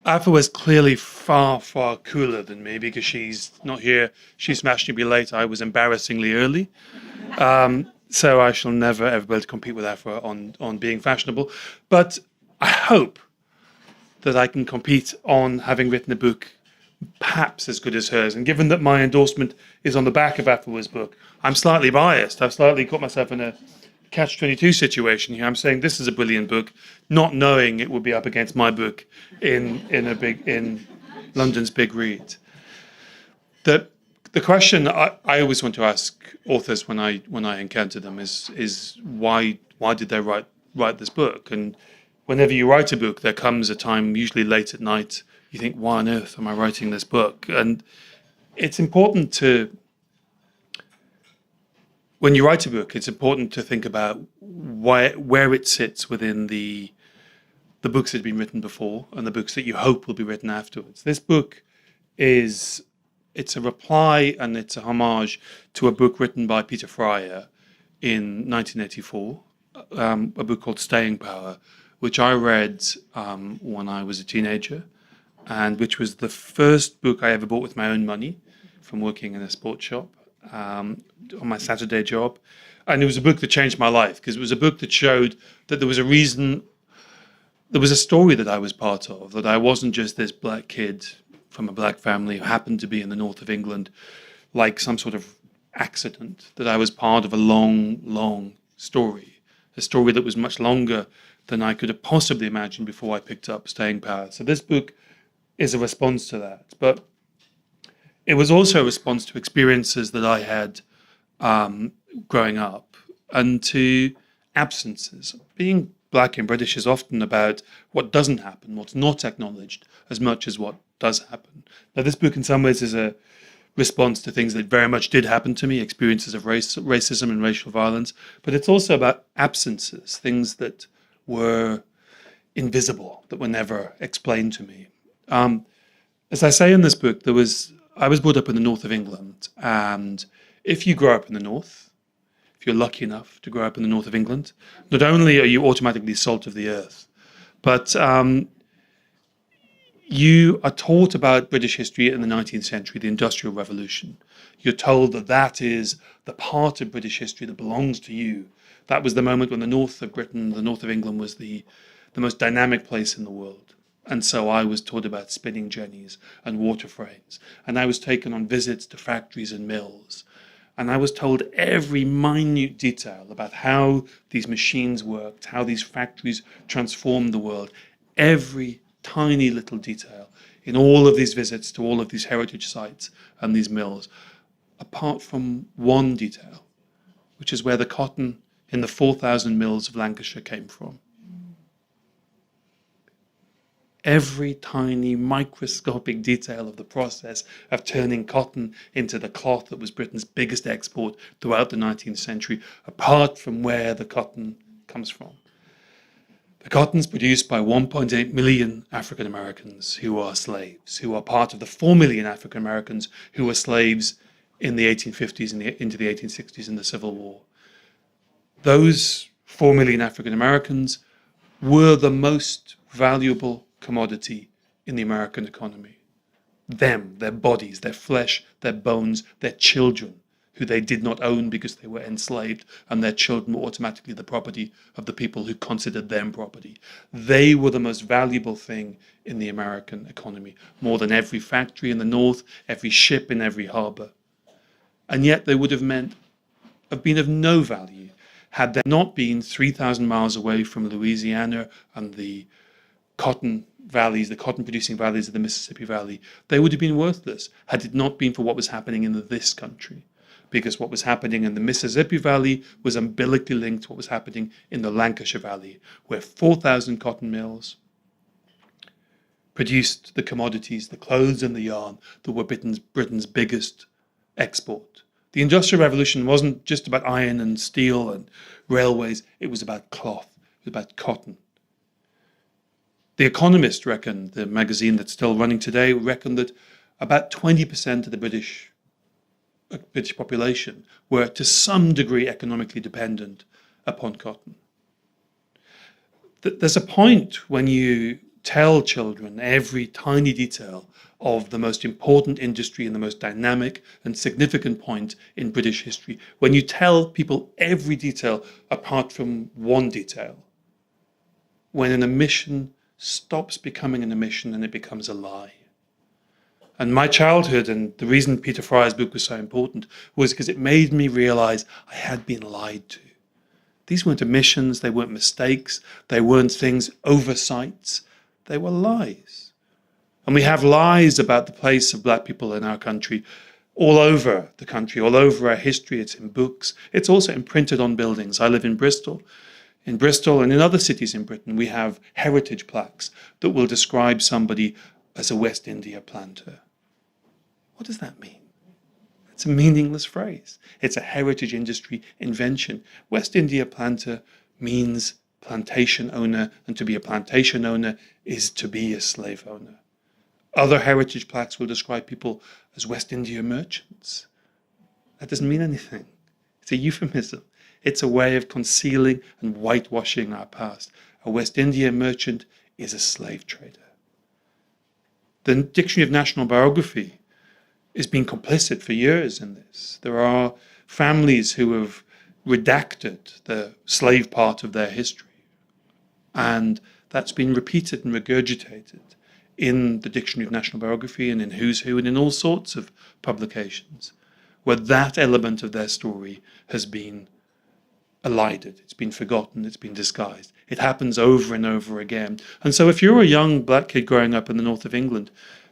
Afua was clearly far, far cooler than me because she's not here. She's smashing me late. I was embarrassingly early. So I shall never ever be able to compete with Afua on being fashionable. But I hope that I can compete on having written a book perhaps as good as hers. And given that my endorsement is on the back of Afua's book, I'm slightly biased. I've slightly got myself in a catch-22 situation here. I'm saying this is a brilliant book, not knowing it would be up against my book in London's big read. The the question I always want to ask authors when I encounter them is why did they write this book? And whenever you write a book, there comes a time, usually late at night, you think, why on earth am I writing this book? And it's important to, when you write a book, it's important to think about where it sits within the books that have been written before and the books that you hope will be written afterwards. This book it's a reply and it's a homage to a book written by Peter Fryer in 1984, a book called Staying Power, which I read when I was a teenager, and which was the first book I ever bought with my own money from working in a sports shop on my Saturday job. And it was a book that changed my life because it was a book that showed that there was a reason, there was a story that I was part of, that I wasn't just this black kid from a black family who happened to be in the north of England like some sort of accident, that I was part of a long, long story, a story that was much longer than I could have possibly imagined before I picked up Staying Power. So this book is a response to that. But it was also a response to experiences that I had growing up and to absences. Being black and British is often about what doesn't happen, what's not acknowledged, as much as what does happen. Now, this book in some ways is a response to things that very much did happen to me, experiences of racism and racial violence, but it's also about absences, things that were invisible, that were never explained to me. As I say in this book, I was brought up in the north of England, and if you grow up in the north, if you're lucky enough to grow up in the north of England, not only are you automatically salt of the earth, but you are taught about British history in the 19th century, the Industrial Revolution. You're told that that is the part of British history that belongs to you. That was the moment when the north of Britain, the north of England, was the most dynamic place in the world. And so I was taught about spinning jennies and water frames. And I was taken on visits to factories and mills. And I was told every minute detail about how these machines worked, how these factories transformed the world. Every tiny little detail in all of these visits to all of these heritage sites and these mills, apart from one detail, which is where the cotton in the 4,000 mills of Lancashire came from. Every tiny microscopic detail of the process of turning cotton into the cloth that was Britain's biggest export throughout the 19th century, apart from where the cotton comes from. The cotton's produced by 1.8 million African Americans who are slaves, who are part of the 4 million African Americans who were slaves in the 1850s and into the 1860s in the Civil War. Those 4 million African Americans were the most valuable commodity in the American economy. Them, their bodies, their flesh, their bones, their children, who they did not own because they were enslaved, and their children were automatically the property of the people who considered them property. They were the most valuable thing in the American economy, more than every factory in the north, every ship in every harbor. And yet they would have been of no value had there not been 3,000 miles away from Louisiana and the cotton valleys, the cotton producing valleys of the Mississippi Valley. They would have been worthless had it not been for what was happening in this country. Because what was happening in the Mississippi Valley was umbilically linked to what was happening in the Lancashire Valley, where 4,000 cotton mills produced the commodities, the clothes and the yarn that were Britain's biggest export. The Industrial Revolution wasn't just about iron and steel and railways, it was about cloth, it was about cotton. The Economist reckoned, the magazine that's still running today, reckoned that about 20% of the British population were to some degree economically dependent upon cotton. There's a point when you tell children every tiny detail of the most important industry and the most dynamic and significant point in British history, when you tell people every detail apart from one detail, when an omission stops becoming an omission and it becomes a lie. And my childhood, and the reason Peter Fry's book was so important, was because it made me realize I had been lied to. These weren't omissions, they weren't mistakes, they weren't things, oversights, they were lies. And we have lies about the place of black people in our country, all over the country, all over our history. It's in books, it's also imprinted on buildings. I live in Bristol. In Bristol and in other cities in Britain, we have heritage plaques that will describe somebody as a West India planter. What does that mean? It's a meaningless phrase. It's a heritage industry invention. West India planter means plantation owner, and to be a plantation owner is to be a slave owner. Other heritage plaques will describe people as West India merchants. That doesn't mean anything. It's a euphemism. It's a way of concealing and whitewashing our past. A West India merchant is a slave trader. The Dictionary of National Biography has been complicit for years in this. There are families who have redacted the slave part of their history. And that's been repeated and regurgitated in the Dictionary of National Biography and in Who's Who and in all sorts of publications, where that element of their story has been elided, it's been forgotten, it's been disguised. It happens over and over again. And so if you're a young black kid growing up in the north of England,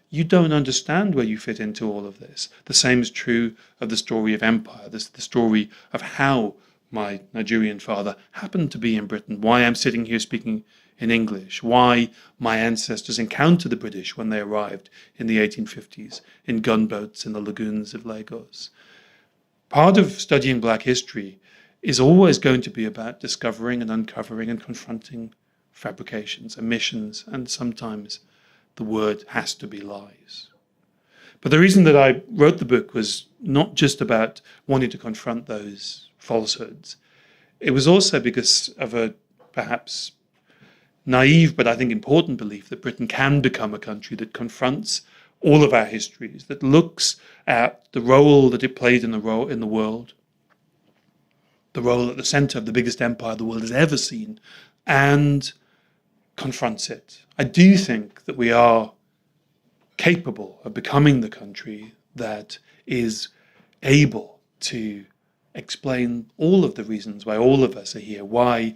you don't understand where you fit into all of this. The same is true of the story of empire, the story of how my Nigerian father happened to be in Britain, why I'm sitting here speaking in English, why my ancestors encountered the British when they arrived in the 1850s in gunboats in the lagoons of Lagos. Part of studying black history is always going to be about discovering and uncovering and confronting fabrications, omissions, and sometimes the word has to be lies. But the reason that I wrote the book was not just about wanting to confront those falsehoods. It was also because of a perhaps naive but I think important belief that Britain can become a country that confronts all of our histories, that looks at the role that it played in the world, the role at the center of the biggest empire the world has ever seen, and confronts it. I do think that we are capable of becoming the country that is able to explain all of the reasons why all of us are here, why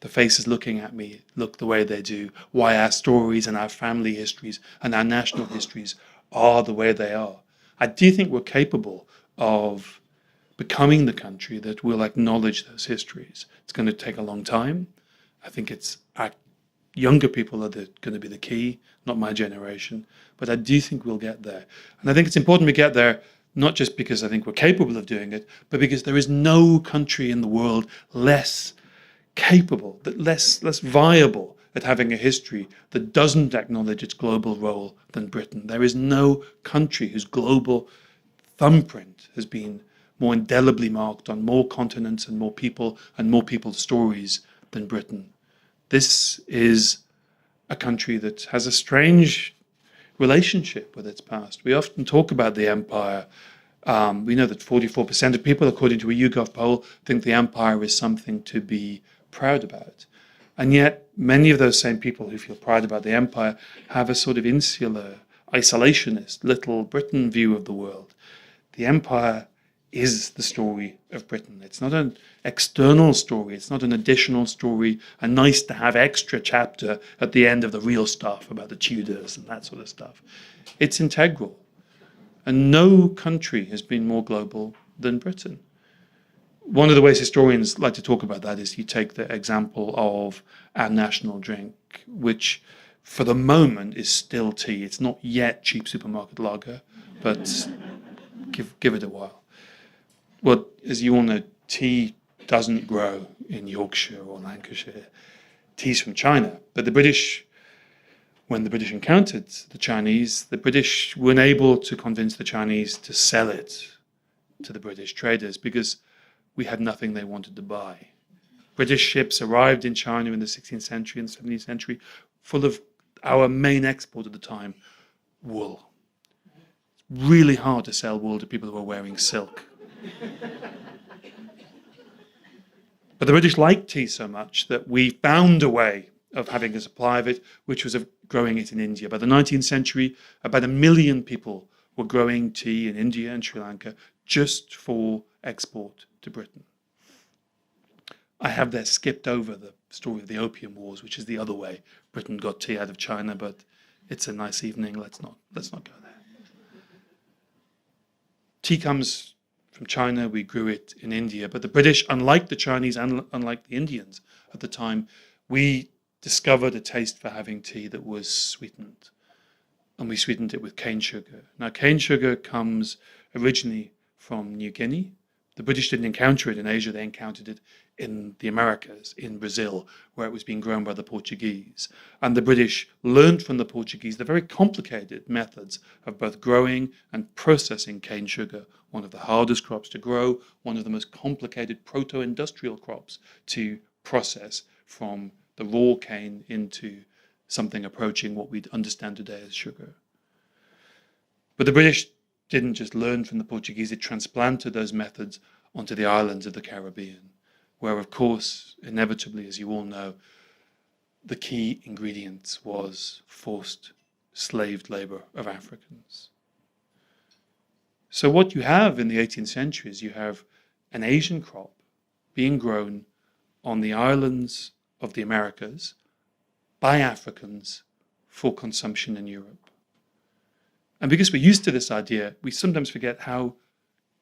the faces looking at me look the way they do, why our stories and our family histories and our national histories are the way they are. I do think we're capable of becoming the country that will acknowledge those histories. It's going to take a long time. I think it's our younger people are going to be the key, not my generation. But I do think we'll get there. And I think it's important we get there, not just because I think we're capable of doing it, but because there is no country in the world less capable, less viable at having a history that doesn't acknowledge its global role than Britain. There is no country whose global thumbprint has been more indelibly marked on more continents and more people's stories than Britain. This is a country that has a strange relationship with its past. We often talk about the empire. We know that 44% of people, according to a YouGov poll, think the empire is something to be proud about. And yet, many of those same people who feel proud about the empire have a sort of insular, isolationist, little Britain view of the world. The empire is the story of Britain. It's not an external story. It's not an additional story, a nice to have extra chapter at the end of the real stuff about the Tudors and that sort of stuff. It's integral. And no country has been more global than Britain. One of the ways historians like to talk about that is you take the example of our national drink, which for the moment is still tea. It's not yet cheap supermarket lager, but give it a while. Well, as you all know, tea doesn't grow in Yorkshire or Lancashire. Tea's from China. But the British, when the British encountered the Chinese, the British weren't able to convince the Chinese to sell it to the British traders because we had nothing they wanted to buy. British ships arrived in China in the 16th century and 17th century full of our main export at the time, wool. It's really hard to sell wool to people who are wearing silk. But the British liked tea so much that we found a way of having a supply of it, which was of growing it in India. By the 19th century, about 1 million people were growing tea in India and Sri Lanka just for export to Britain. I have there skipped over the story of the Opium Wars, which is the other way Britain got tea out of China, but it's a nice evening. Let's not go there. Tea comes from China. We grew it in India, but the British, unlike the Chinese and unlike the Indians at the time, we discovered a taste for having tea that was sweetened, and we sweetened it with cane sugar. Now, cane sugar comes originally from New Guinea. The British didn't encounter it in Asia, they encountered it in the Americas, in Brazil, where it was being grown by the Portuguese. And the British learned from the Portuguese the very complicated methods of both growing and processing cane sugar, one of the hardest crops to grow, one of the most complicated proto-industrial crops to process from the raw cane into something approaching what we understand today as sugar. But the British didn't just learn from the Portuguese, it transplanted those methods onto the islands of the Caribbean, where, of course, inevitably, as you all know, the key ingredient was forced slave labor of Africans. So what you have in the 18th century is you have an Asian crop being grown on the islands of the Americas by Africans for consumption in Europe. And because we're used to this idea, we sometimes forget how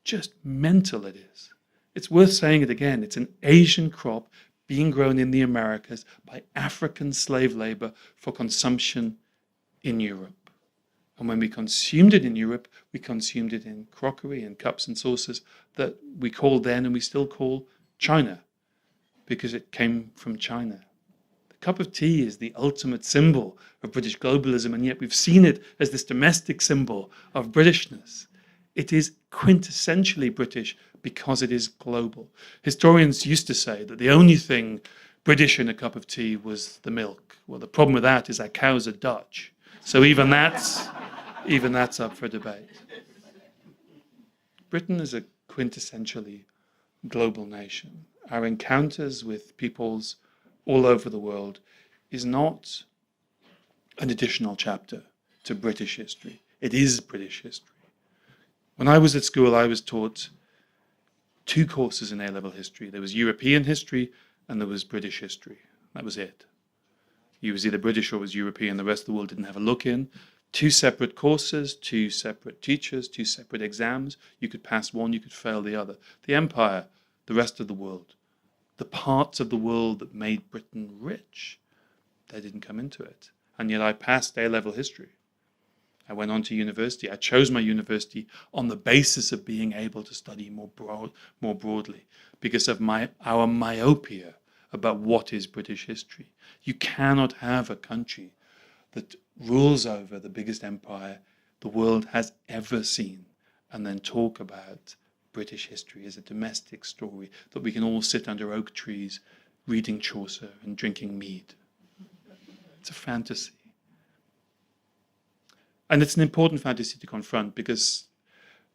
just mental it is. It's worth saying it again. It's an Asian crop being grown in the Americas by African slave labor for consumption in Europe. And when we consumed it in Europe, we consumed it in crockery and cups and saucers that we called then and we still call China, because it came from China. The cup of tea is the ultimate symbol of British globalism, and yet we've seen it as this domestic symbol of Britishness. It is quintessentially British because it is global. Historians used to say that the only thing British in a cup of tea was the milk. Well, the problem with that is our cows are Dutch. So even that's up for debate. Britain is a quintessentially global nation. Our encounters with peoples all over the world is not an additional chapter to British history. It is British history. When I was at school, I was taught 2 courses in A-level history. There was European history and there was British history. That was it. You was either British or was European. The rest of the world didn't have a look in. 2 separate courses, 2 separate teachers, 2 separate exams. You could pass one, you could fail the other. The empire, the rest of the world, the parts of the world that made Britain rich, they didn't come into it. And yet I passed A-level history. I went on to university. I chose my university on the basis of being able to study more broadly, because of our myopia about what is British history. You cannot have a country that rules over the biggest empire the world has ever seen and then talk about British history as a domestic story that we can all sit under oak trees reading Chaucer and drinking mead. It's a fantasy. And it's an important fantasy to confront because,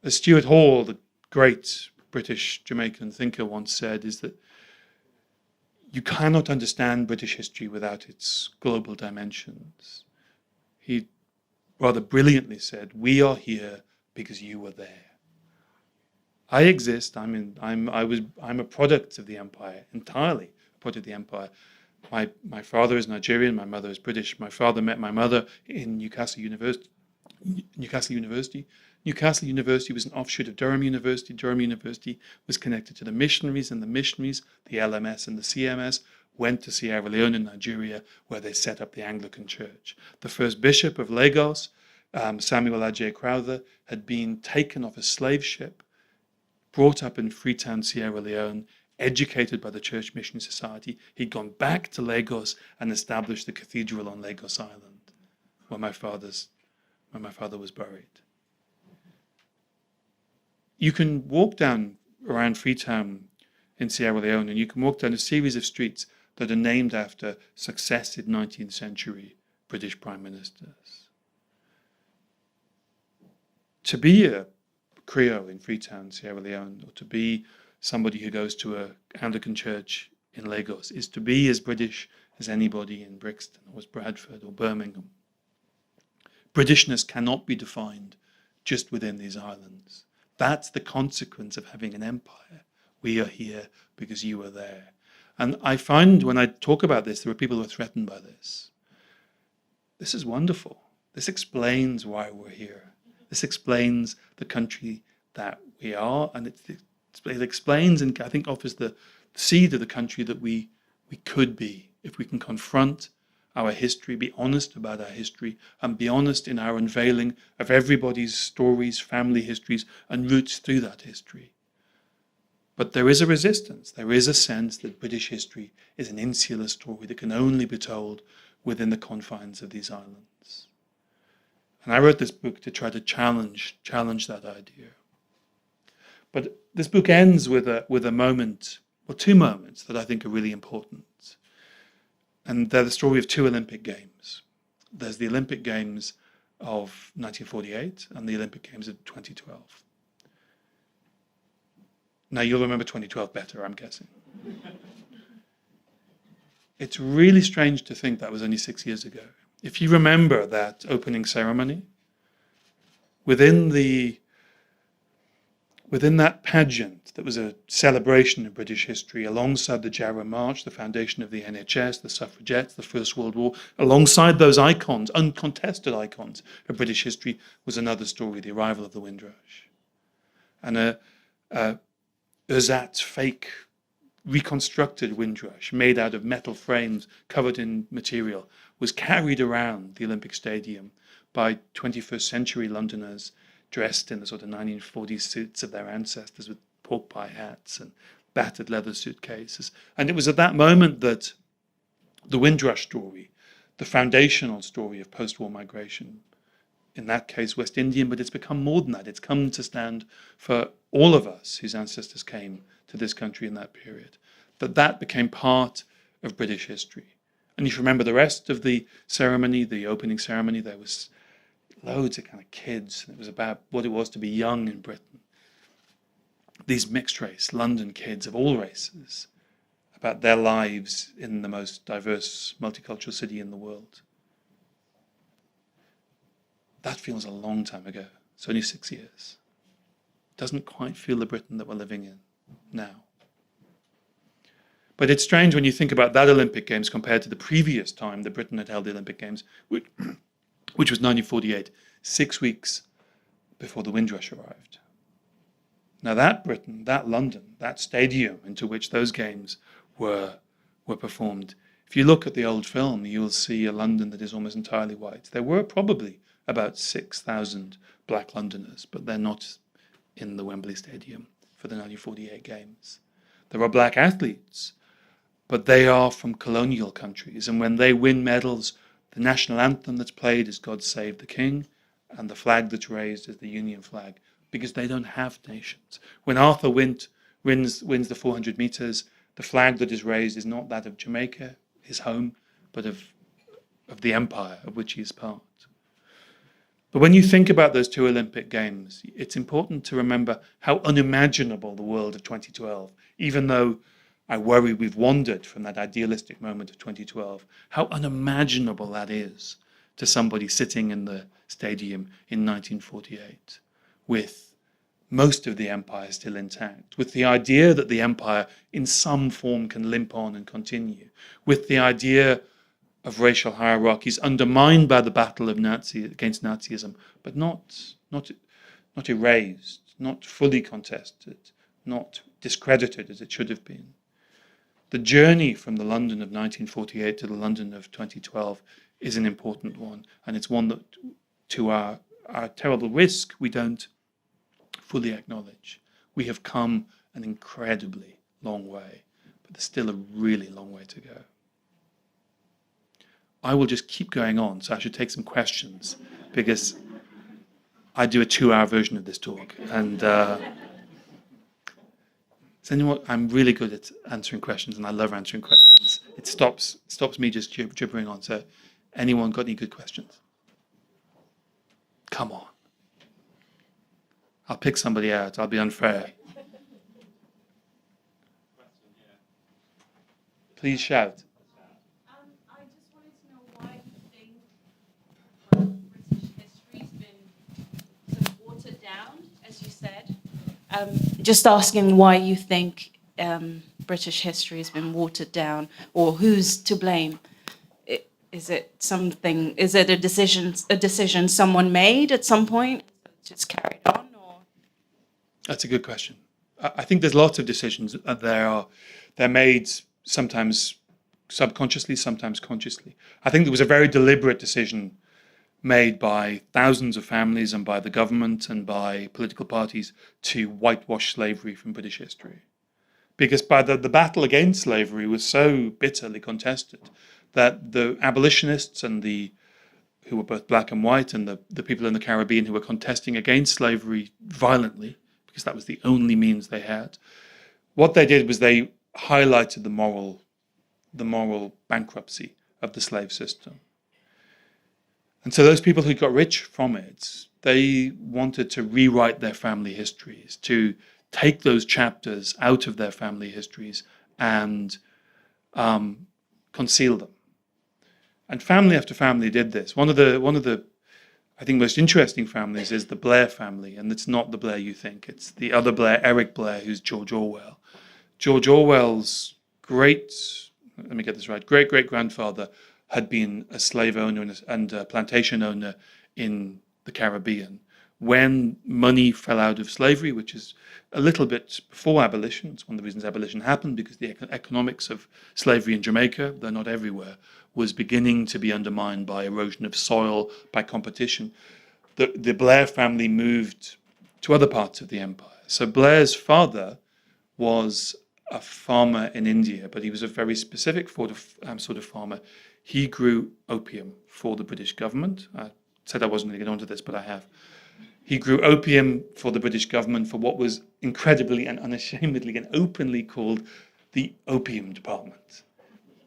as Stuart Hall, the great British Jamaican thinker, once said, is that you cannot understand British history without its global dimensions. He rather brilliantly said, "We are here because you were there." I exist. I'm a product of the empire, entirely a product of the empire. My father is Nigerian. My mother is British. My father met my mother in Newcastle University. Newcastle University was an offshoot of Durham University. Durham University was connected to the missionaries, and the missionaries, the LMS and the CMS, went to Sierra Leone in Nigeria, where they set up the Anglican Church. The first bishop of Lagos, Samuel Ajay Crowther, had been taken off a slave ship, brought up in Freetown, Sierra Leone, educated by the Church Mission Society. He'd gone back to Lagos and established the cathedral on Lagos Island, where my father was buried. You can walk down around Freetown in Sierra Leone, and you can walk down a series of streets that are named after successive 19th century British prime ministers. To be a Creole in Freetown, Sierra Leone, or to be somebody who goes to an Anglican church in Lagos is to be as British as anybody in Brixton or Bradford or Birmingham. Britishness cannot be defined just within these islands. That's the consequence of having an empire. We are here because you are there. And I find when I talk about this, there are people who are threatened by this. This is wonderful. This explains why we're here. This explains the country that we are, and it explains and I think offers the seed of the country that we could be if we can confront our history, be honest about our history, and be honest in our unveiling of everybody's stories, family histories, and roots through that history. But there is a resistance. There is a sense that British history is an insular story that can only be told within the confines of these islands. And I wrote this book to try to challenge that idea. But this book ends with a moment, or two moments that I think are really important. And they're the story of two Olympic Games. There's the Olympic Games of 1948 and the Olympic Games of 2012. Now you'll remember 2012 better, I'm guessing. It's really strange to think that was only 6 years ago. If you remember that opening ceremony, within that pageant that was a celebration of British history, alongside the Jarrah March, the foundation of the NHS, the suffragettes, the First World War, alongside those icons, uncontested icons of British history, was another story, the arrival of the Windrush. And a Urzat fake reconstructed Windrush made out of metal frames covered in material was carried around the Olympic Stadium by 21st century Londoners dressed in the sort of 1940s suits of their ancestors with pork pie hats and battered leather suitcases. And it was at that moment that the Windrush story, the foundational story of post-war migration, in that case West Indian, but it's become more than that. It's come to stand for all of us whose ancestors came to this country in that period, that became part of British history. And if you remember the rest of the ceremony, the opening ceremony, there was loads of kind of kids. It was about what it was to be young in Britain. These mixed race London kids of all races, about their lives in the most diverse multicultural city in the world. That feels a long time ago. It's only 6 years. It doesn't quite feel the Britain that we're living in now. But it's strange when you think about that Olympic Games compared to the previous time that Britain had held the Olympic Games, which was 1948, 6 weeks before the Windrush arrived. Now that Britain, that London, that stadium into which those games were performed, if you look at the old film, you'll see a London that is almost entirely white. There were probably about 6,000 black Londoners, but they're not in the Wembley Stadium for the 1948 Games. There are black athletes, but they are from colonial countries, and when they win medals, the national anthem that's played is God Save the King, and the flag that's raised is the Union flag, because they don't have nations. When Arthur wins the 400 meters, the flag that is raised is not that of Jamaica, his home, but of the empire of which he is part. But when you think about those two Olympic Games, it's important to remember how unimaginable the world of 2012, even though I worry we've wandered from that idealistic moment of 2012, how unimaginable that is to somebody sitting in the stadium in 1948 with most of the empire still intact, with the idea that the empire in some form can limp on and continue, with the idea of racial hierarchies undermined by the battle of against Nazism, but not erased, not fully contested, not discredited as it should have been. The journey from the London of 1948 to the London of 2012 is an important one, and it's one that, to our terrible risk, we don't fully acknowledge. We have come an incredibly long way, but there's still a really long way to go. I will just keep going on, so I should take some questions, because I do a 2-hour version of this talk, and I'm really good at answering questions, and I love answering questions. It stops me just gibbering on. So Anyone got any good questions? Come on. I'll pick somebody out. I'll be unfair. Please shout. I just wanted to know why you think British history's been sort of watered down, as you said. Just asking why you think British history has been watered down, or who's to blame? Is it something? Is it a decision someone made at some point, just carried on, or? That's a good question. I think there's lots of decisions that they're made sometimes subconsciously, sometimes consciously. I think there was a very deliberate decision made by thousands of families and by the government and by political parties to whitewash slavery from British history. Because by the battle against slavery was so bitterly contested that the abolitionists and who were both black and white, and the people in the Caribbean who were contesting against slavery violently, because that was the only means they had, what they did was they highlighted the moral bankruptcy of the slave system. And so those people who got rich from it, they wanted to rewrite their family histories, to take those chapters out of their family histories and conceal them. And family after family did this. One of the I think most interesting families is the Blair family, and it's not the Blair you think. It's the other Blair, Eric Blair, who's George Orwell. George Orwell's great great-great-grandfather had been a slave owner and a plantation owner in the Caribbean. When money fell out of slavery, which is a little bit before abolition, it's one of the reasons abolition happened, because the economics of slavery in Jamaica, though not everywhere, was beginning to be undermined by erosion of soil, by competition. The Blair family moved to other parts of the empire. So Blair's father was a farmer in India, but he was a very specific sort of farmer. He grew opium for the British government. I said I wasn't going to get onto this, but I have. He grew opium for the British government for what was incredibly and unashamedly and openly called the Opium Department,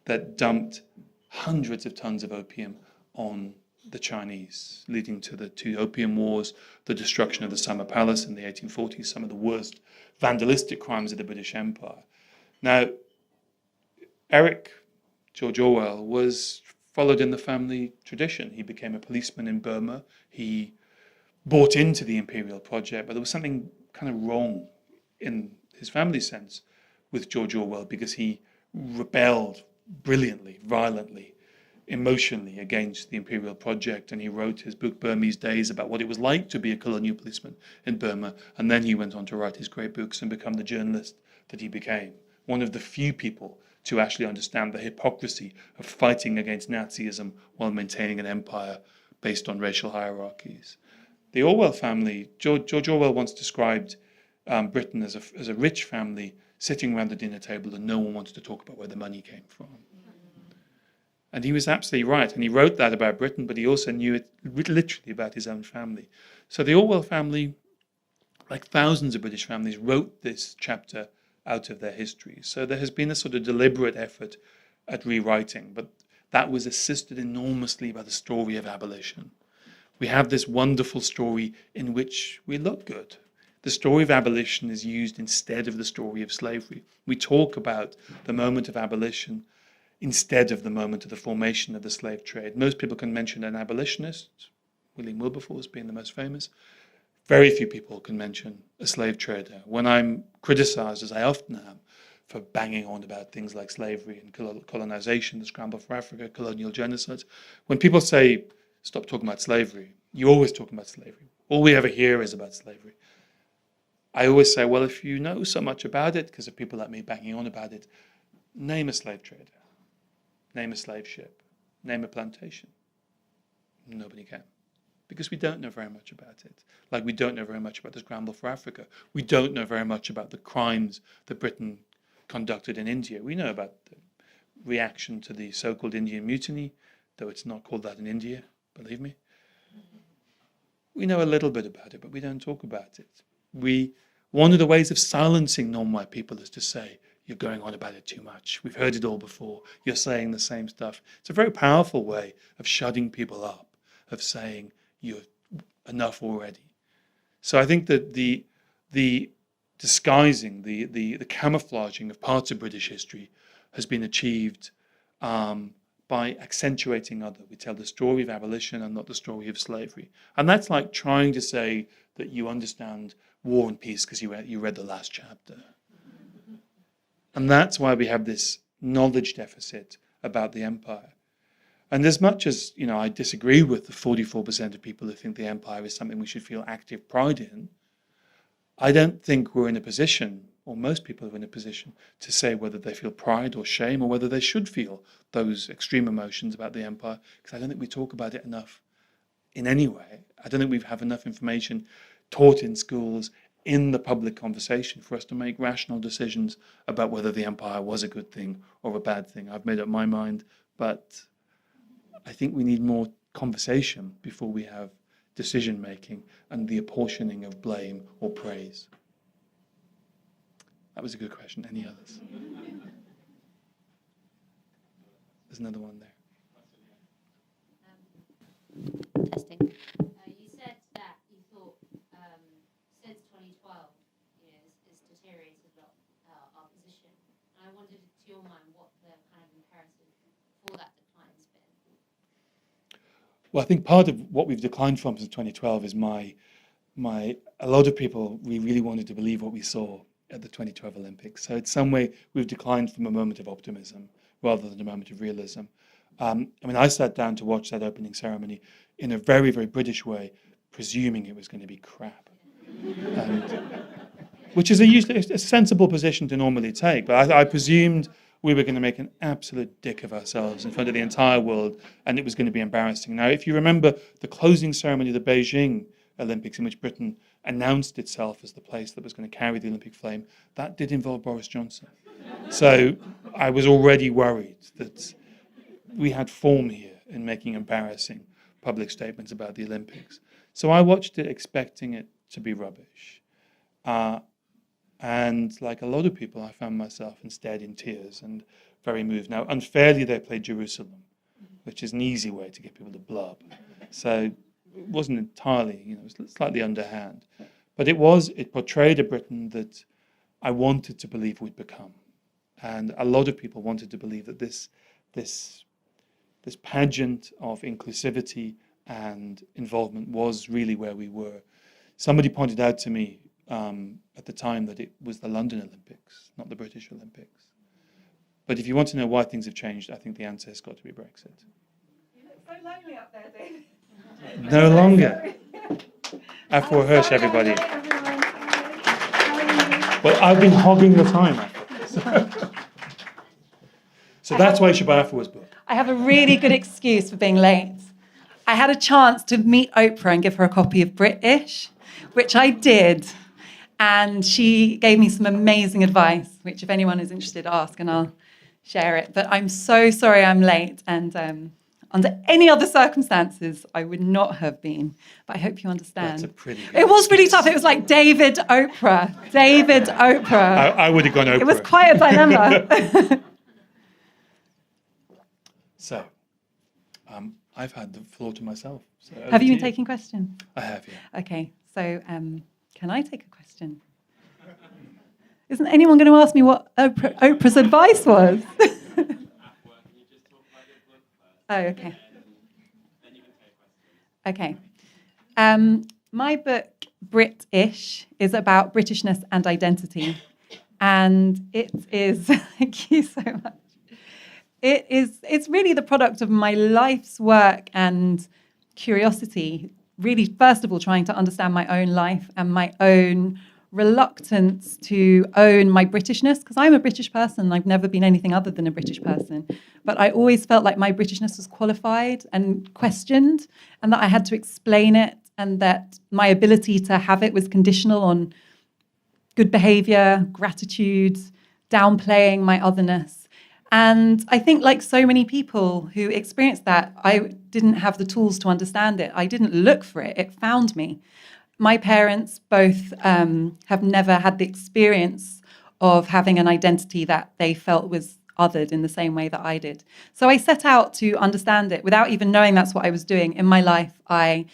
that dumped hundreds of tons of opium on the Chinese, leading to the two opium wars, the destruction of the Summer Palace in the 1840s, some of the worst vandalistic crimes of the British Empire. Now, George Orwell, was followed in the family tradition. He became a policeman in Burma. He bought into the imperial project, but there was something kind of wrong in his family sense with George Orwell, because he rebelled brilliantly, violently, emotionally against the imperial project, and he wrote his book Burmese Days about what it was like to be a colonial policeman in Burma, and then he went on to write his great books and become the journalist that he became. One of the few people to actually understand the hypocrisy of fighting against Nazism while maintaining an empire based on racial hierarchies. The Orwell family, George Orwell once described Britain as a rich family sitting around the dinner table and no one wanted to talk about where the money came from. And he was absolutely right. And he wrote that about Britain, but he also knew it literally about his own family. So the Orwell family, like thousands of British families, wrote this chapter out of their history. So there has been a sort of deliberate effort at rewriting, but that was assisted enormously by the story of abolition. We have this wonderful story in which we look good. The story of abolition is used instead of the story of slavery. We talk about the moment of abolition instead of the moment of the formation of the slave trade. Most people can mention an abolitionist, William Wilberforce being the most famous. Very few people can mention a slave trader. When I'm criticized, as I often am, for banging on about things like slavery and colonization, the scramble for Africa, colonial genocide, when people say, stop talking about slavery, you're always talking about slavery. All we ever hear is about slavery. I always say, well, if you know so much about it, because of people like me banging on about it, name a slave trader, name a slave ship, name a plantation. Nobody can. Because we don't know very much about it. Like we don't know very much about the scramble for Africa. We don't know very much about the crimes that Britain conducted in India. We know about the reaction to the so-called Indian Mutiny, though it's not called that in India, believe me. We know a little bit about it, but we don't talk about it. One of the ways of silencing non-white people is to say, you're going on about it too much. We've heard it all before. You're saying the same stuff. It's a very powerful way of shutting people up, of saying you're enough already. So I think that the disguising, the camouflaging of parts of British history has been achieved by accentuating other. We tell the story of abolition and not the story of slavery. And that's like trying to say that you understand War and Peace because you read the last chapter. And that's why we have this knowledge deficit about the empire. And as much as, I disagree with the 44% of people who think the empire is something we should feel active pride in, I don't think we're in a position, or most people are in a position, to say whether they feel pride or shame or whether they should feel those extreme emotions about the empire, because I don't think we talk about it enough in any way. I don't think we have enough information taught in schools, in the public conversation, for us to make rational decisions about whether the empire was a good thing or a bad thing. I've made up my mind, but I think we need more conversation before we have decision-making and the apportioning of blame or praise. That was a good question. Any others? There's another one there. Testing. You said that you thought since 2012, it's deteriorated a lot, our position. And I wondered, to your mind, what the kind of imperative for that decline has been. Well, I think part of what we've declined from since 2012 is a lot of people, we really wanted to believe what we saw at the 2012 Olympics. So in some way, we've declined from a moment of optimism rather than a moment of realism. I sat down to watch that opening ceremony in a very, very British way, presuming it was going to be crap. Which is a sensible position to normally take. But I presumed we were going to make an absolute dick of ourselves in front of the entire world, and it was going to be embarrassing. Now, if you remember the closing ceremony of the Beijing Olympics, in which Britain announced itself as the place that was going to carry the Olympic flame, that did involve Boris Johnson. So I was already worried that we had form here in making embarrassing public statements about the Olympics. So I watched it expecting it to be rubbish. And like a lot of people, I found myself instead in tears and very moved. Now, unfairly, they played Jerusalem, which is an easy way to get people to blub. So it wasn't entirely, it was slightly underhand. But it portrayed a Britain that I wanted to believe we'd become. And a lot of people wanted to believe that this pageant of inclusivity and involvement was really where we were. Somebody pointed out to me at the time that it was the London Olympics, not the British Olympics. But if you want to know why things have changed, I think the answer has got to be Brexit. You look so lonely up there, David. No longer. Afua Hirsch, everybody. Well, I've been hogging the time after this. So that's why you should buy Afua's book. I have a really good excuse for being late. I had a chance to meet Oprah and give her a copy of British, which I did. And she gave me some amazing advice, which if anyone is interested, ask and I'll share it. But I'm so sorry I'm late. And under any other circumstances, I would not have been. But I hope you understand. That's a pretty good It was really excuse. tough. It was like David Oprah. David Oprah. I would have gone Oprah. It was quite a dilemma. So, I've had the floor to myself. So Have you over been to taking questions? I have, yeah. Okay, so can I take a question? Isn't anyone going to ask me what Oprah's advice was? Oh, okay. Okay. My book, British, is about Britishness and identity. And it is, thank you so much. It's really the product of my life's work and curiosity, really, first of all, trying to understand my own life and my own reluctance to own my Britishness, because I'm a British person. I've never been anything other than a British person. But I always felt like my Britishness was qualified and questioned, and that I had to explain it, and that my ability to have it was conditional on good behavior, gratitude, downplaying my otherness. And I think, like so many people who experienced that, I didn't have the tools to understand it. I didn't look for it. It found me. My parents both have never had the experience of having an identity that they felt was othered in the same way that I did. So I set out to understand it without even knowing that's what I was doing. In my life, I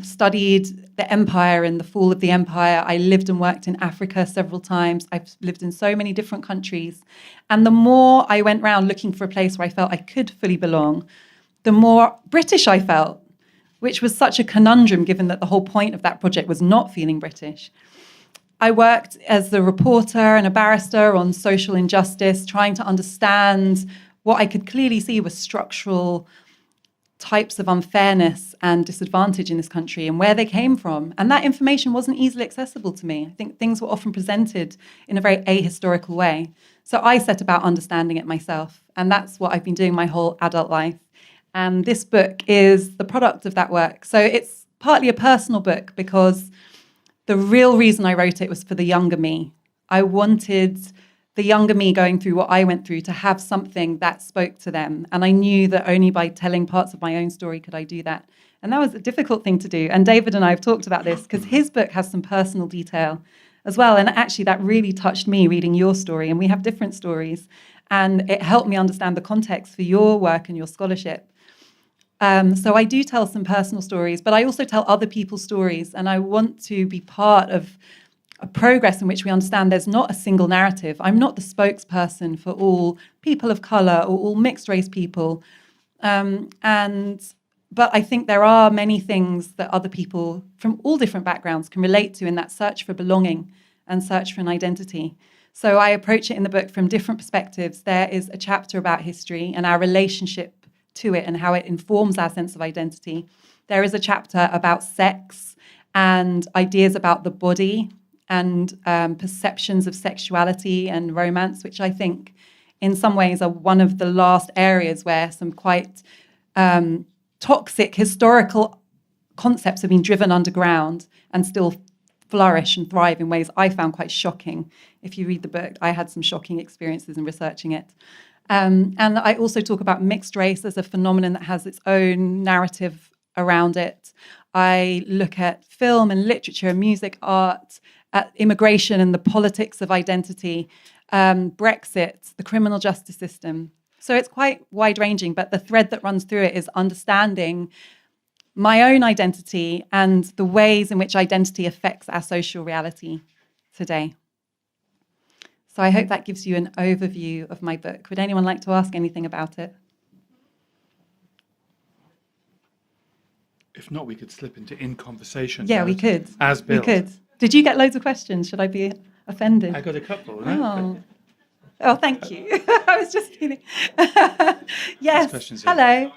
studied the empire and the fall of the empire. I lived and worked in Africa several times. I've lived in so many different countries. And the more I went around looking for a place where I felt I could fully belong, the more British I felt, which was such a conundrum given that the whole point of that project was not feeling British. I worked as a reporter and a barrister on social injustice, trying to understand what I could clearly see was structural types of unfairness and disadvantage in this country and where they came from. And that information wasn't easily accessible to me. I think things were often presented in a very ahistorical way. So I set about understanding it myself. And that's what I've been doing my whole adult life. And this book is the product of that work. So it's partly a personal book because the real reason I wrote it was for the younger me. I wanted the younger me going through what I went through to have something that spoke to them. And I knew that only by telling parts of my own story could I do that. And that was a difficult thing to do. And David and I have talked about this because his book has some personal detail as well. And actually that really touched me reading your story. And we have different stories. And it helped me understand the context for your work and your scholarship. So I do tell some personal stories, but I also tell other people's stories. And I want to be part of a progress in which we understand there's not a single narrative. I'm not the spokesperson for all people of colour or all mixed race people. But I think there are many things that other people from all different backgrounds can relate to in that search for belonging and search for an identity. So I approach it in the book from different perspectives. There is a chapter about history and our relationship to it and how it informs our sense of identity. There is a chapter about sex and ideas about the body and perceptions of sexuality and romance, which I think in some ways are one of the last areas where some quite toxic historical concepts have been driven underground and still flourish and thrive in ways I found quite shocking. If you read the book, I had some shocking experiences in researching it. And I also talk about mixed race as a phenomenon that has its own narrative around it. I look at film and literature, music, art, at immigration and the politics of identity, Brexit, the criminal justice system. So it's quite wide-ranging, but the thread that runs through it is understanding my own identity and the ways in which identity affects our social reality today. So I hope that gives you an overview of my book. Would anyone like to ask anything about it? If not, we could slip into in conversation. Yeah, we could. As built. We could. Did you get loads of questions? Should I be offended? I got a couple. Oh, thank you. I was just feeling. Yes. Questions here. Hello.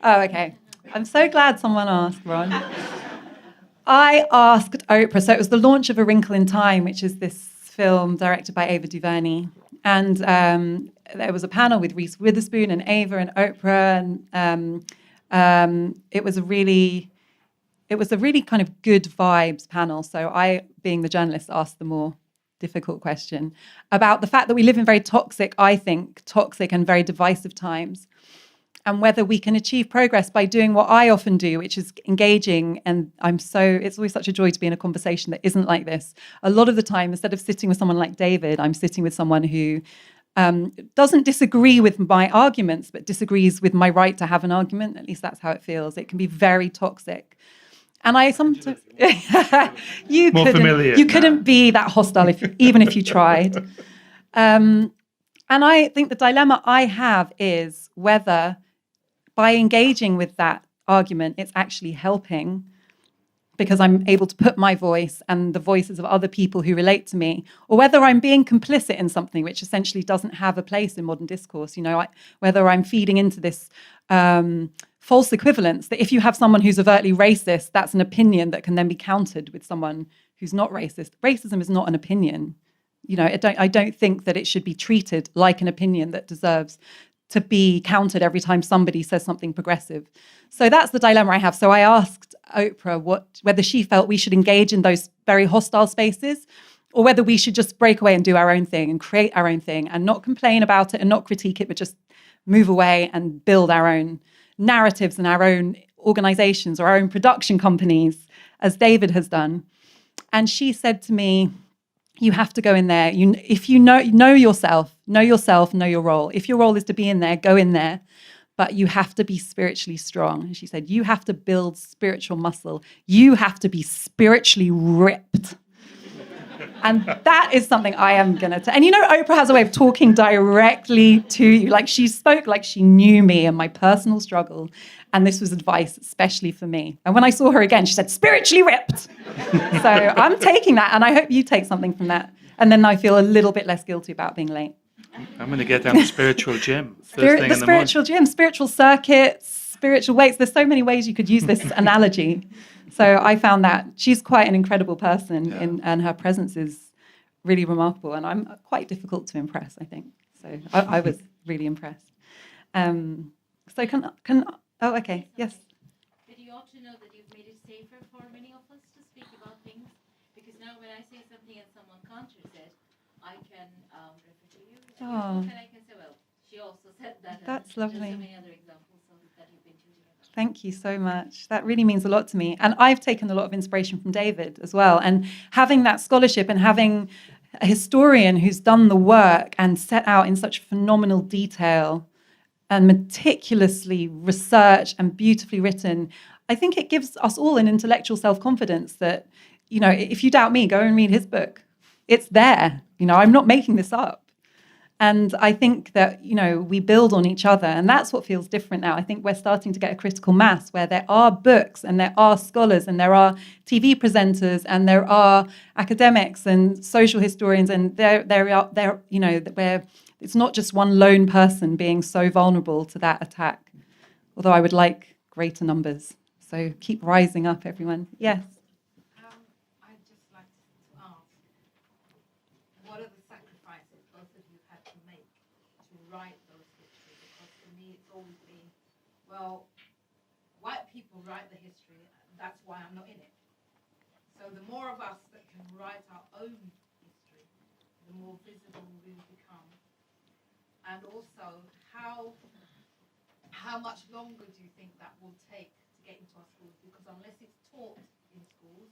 Oh, okay. I'm so glad someone asked, Ron. I asked Oprah. So it was the launch of A Wrinkle in Time, which is this film directed by Ava DuVernay. And there was a panel with Reese Witherspoon and Ava and Oprah. And it was a really kind of good vibes panel. So I, being the journalist, asked the more difficult question about the fact that we live in very toxic and very divisive times, and whether we can achieve progress by doing what I often do, which is engaging. And it's always such a joy to be in a conversation that isn't like this. A lot of the time, instead of sitting with someone like David, I'm sitting with someone who doesn't disagree with my arguments, but disagrees with my right to have an argument. At least that's how it feels. It can be very toxic. And I sometimes you couldn't be that hostile even if you tried. And I think the dilemma I have is whether by engaging with that argument, it's actually helping because I'm able to put my voice and the voices of other people who relate to me, or whether I'm being complicit in something which essentially doesn't have a place in modern discourse. Whether I'm feeding into this false equivalence that if you have someone who's overtly racist, that's an opinion that can then be countered with someone who's not racist. Racism is not an opinion. I don't think that it should be treated like an opinion that deserves to be countered every time somebody says something progressive. So that's the dilemma I have. So I asked Oprah whether she felt we should engage in those very hostile spaces, or whether we should just break away and do our own thing and create our own thing and not complain about it and not critique it, but just move away and build our own narratives and our own organizations or our own production companies, as David has done. And she said to me, you have to go in there. If you know yourself, know your role. If your role is to be in there, go in there. But you have to be spiritually strong. And she said, you have to build spiritual muscle. You have to be spiritually ripped. And that is something I am going to... And Oprah has a way of talking directly to you. Like, she spoke like she knew me and my personal struggle. And this was advice especially for me. And when I saw her again, she said, spiritually ripped. So I'm taking that, and I hope you take something from that. And then I feel a little bit less guilty about being late. I'm going to get down to spiritual gym. First thing in the morning. Spiritual gym, spiritual circuits, spiritual weights. There's so many ways you could use this analogy. So I found that she's quite an incredible person, and her presence is really remarkable. And I'm quite difficult to impress, I think. So I was really impressed. So oh, okay, yes. But you ought to know that you've made it safer for many of us to speak about things, because now when I say something and someone counters it, I can refer to you, and I can say, well, she also said that. That's and lovely. There's so many other examples that you've been to together. Thank you so much. That really means a lot to me. And I've taken a lot of inspiration from David as well. And having that scholarship and having a historian who's done the work and set out in such phenomenal detail and meticulously researched and beautifully written, I think it gives us all an intellectual self-confidence that, if you doubt me, go and read his book. It's there. I'm not making this up. And I think that, we build on each other. And that's what feels different now. I think we're starting to get a critical mass where there are books and there are scholars and there are TV presenters and there are academics and social historians. And where it's not just one lone person being so vulnerable to that attack. Although I would like greater numbers. So keep rising up, everyone. Yes. I'd just like to ask, what are the sacrifices both of you had to make to write those histories? Because for me, it's always been, well, white people write the history, that's why I'm not in it. So the more of us that can write our own history, the more visible we will become. And also, how much longer do you think that will take to get into our schools? Because unless it's taught in schools,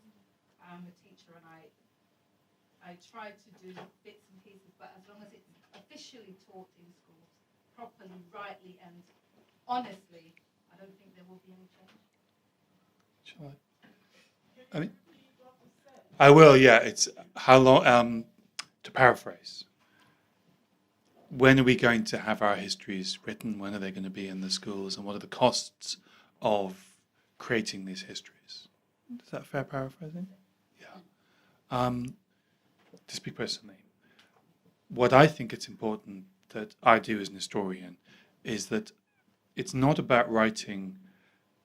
I'm a teacher and I try to do bits and pieces, but as long as it's officially taught in schools, properly, rightly, and honestly, I don't think there will be any change. Shall I? I will, yeah. It's how long, to paraphrase, when are we going to have our histories written? When are they going to be in the schools? And what are the costs of creating these histories? Is that fair paraphrasing? Yeah. To speak personally, what I think it's important that I do as an historian is that it's not about writing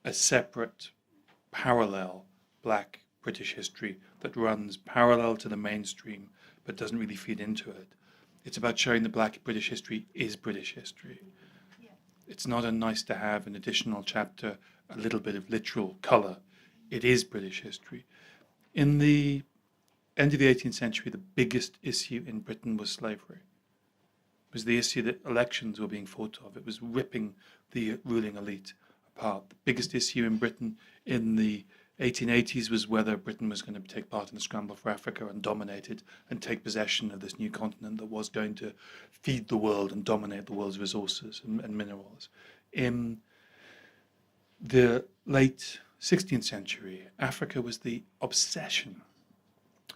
a separate, parallel Black British history that runs parallel to the mainstream but doesn't really feed into it. It's about showing that Black British history is British history. Yeah. It's not a nice to have, an additional chapter, a little bit of literal colour. It is British history. In the end of the 18th century, the biggest issue in Britain was slavery. It was the issue that elections were being fought of. It was ripping the ruling elite apart. The biggest issue in Britain in the 1880s was whether Britain was going to take part in the scramble for Africa and dominate it and take possession of this new continent that was going to feed the world and dominate the world's resources and minerals. In the late 16th century, Africa was the obsession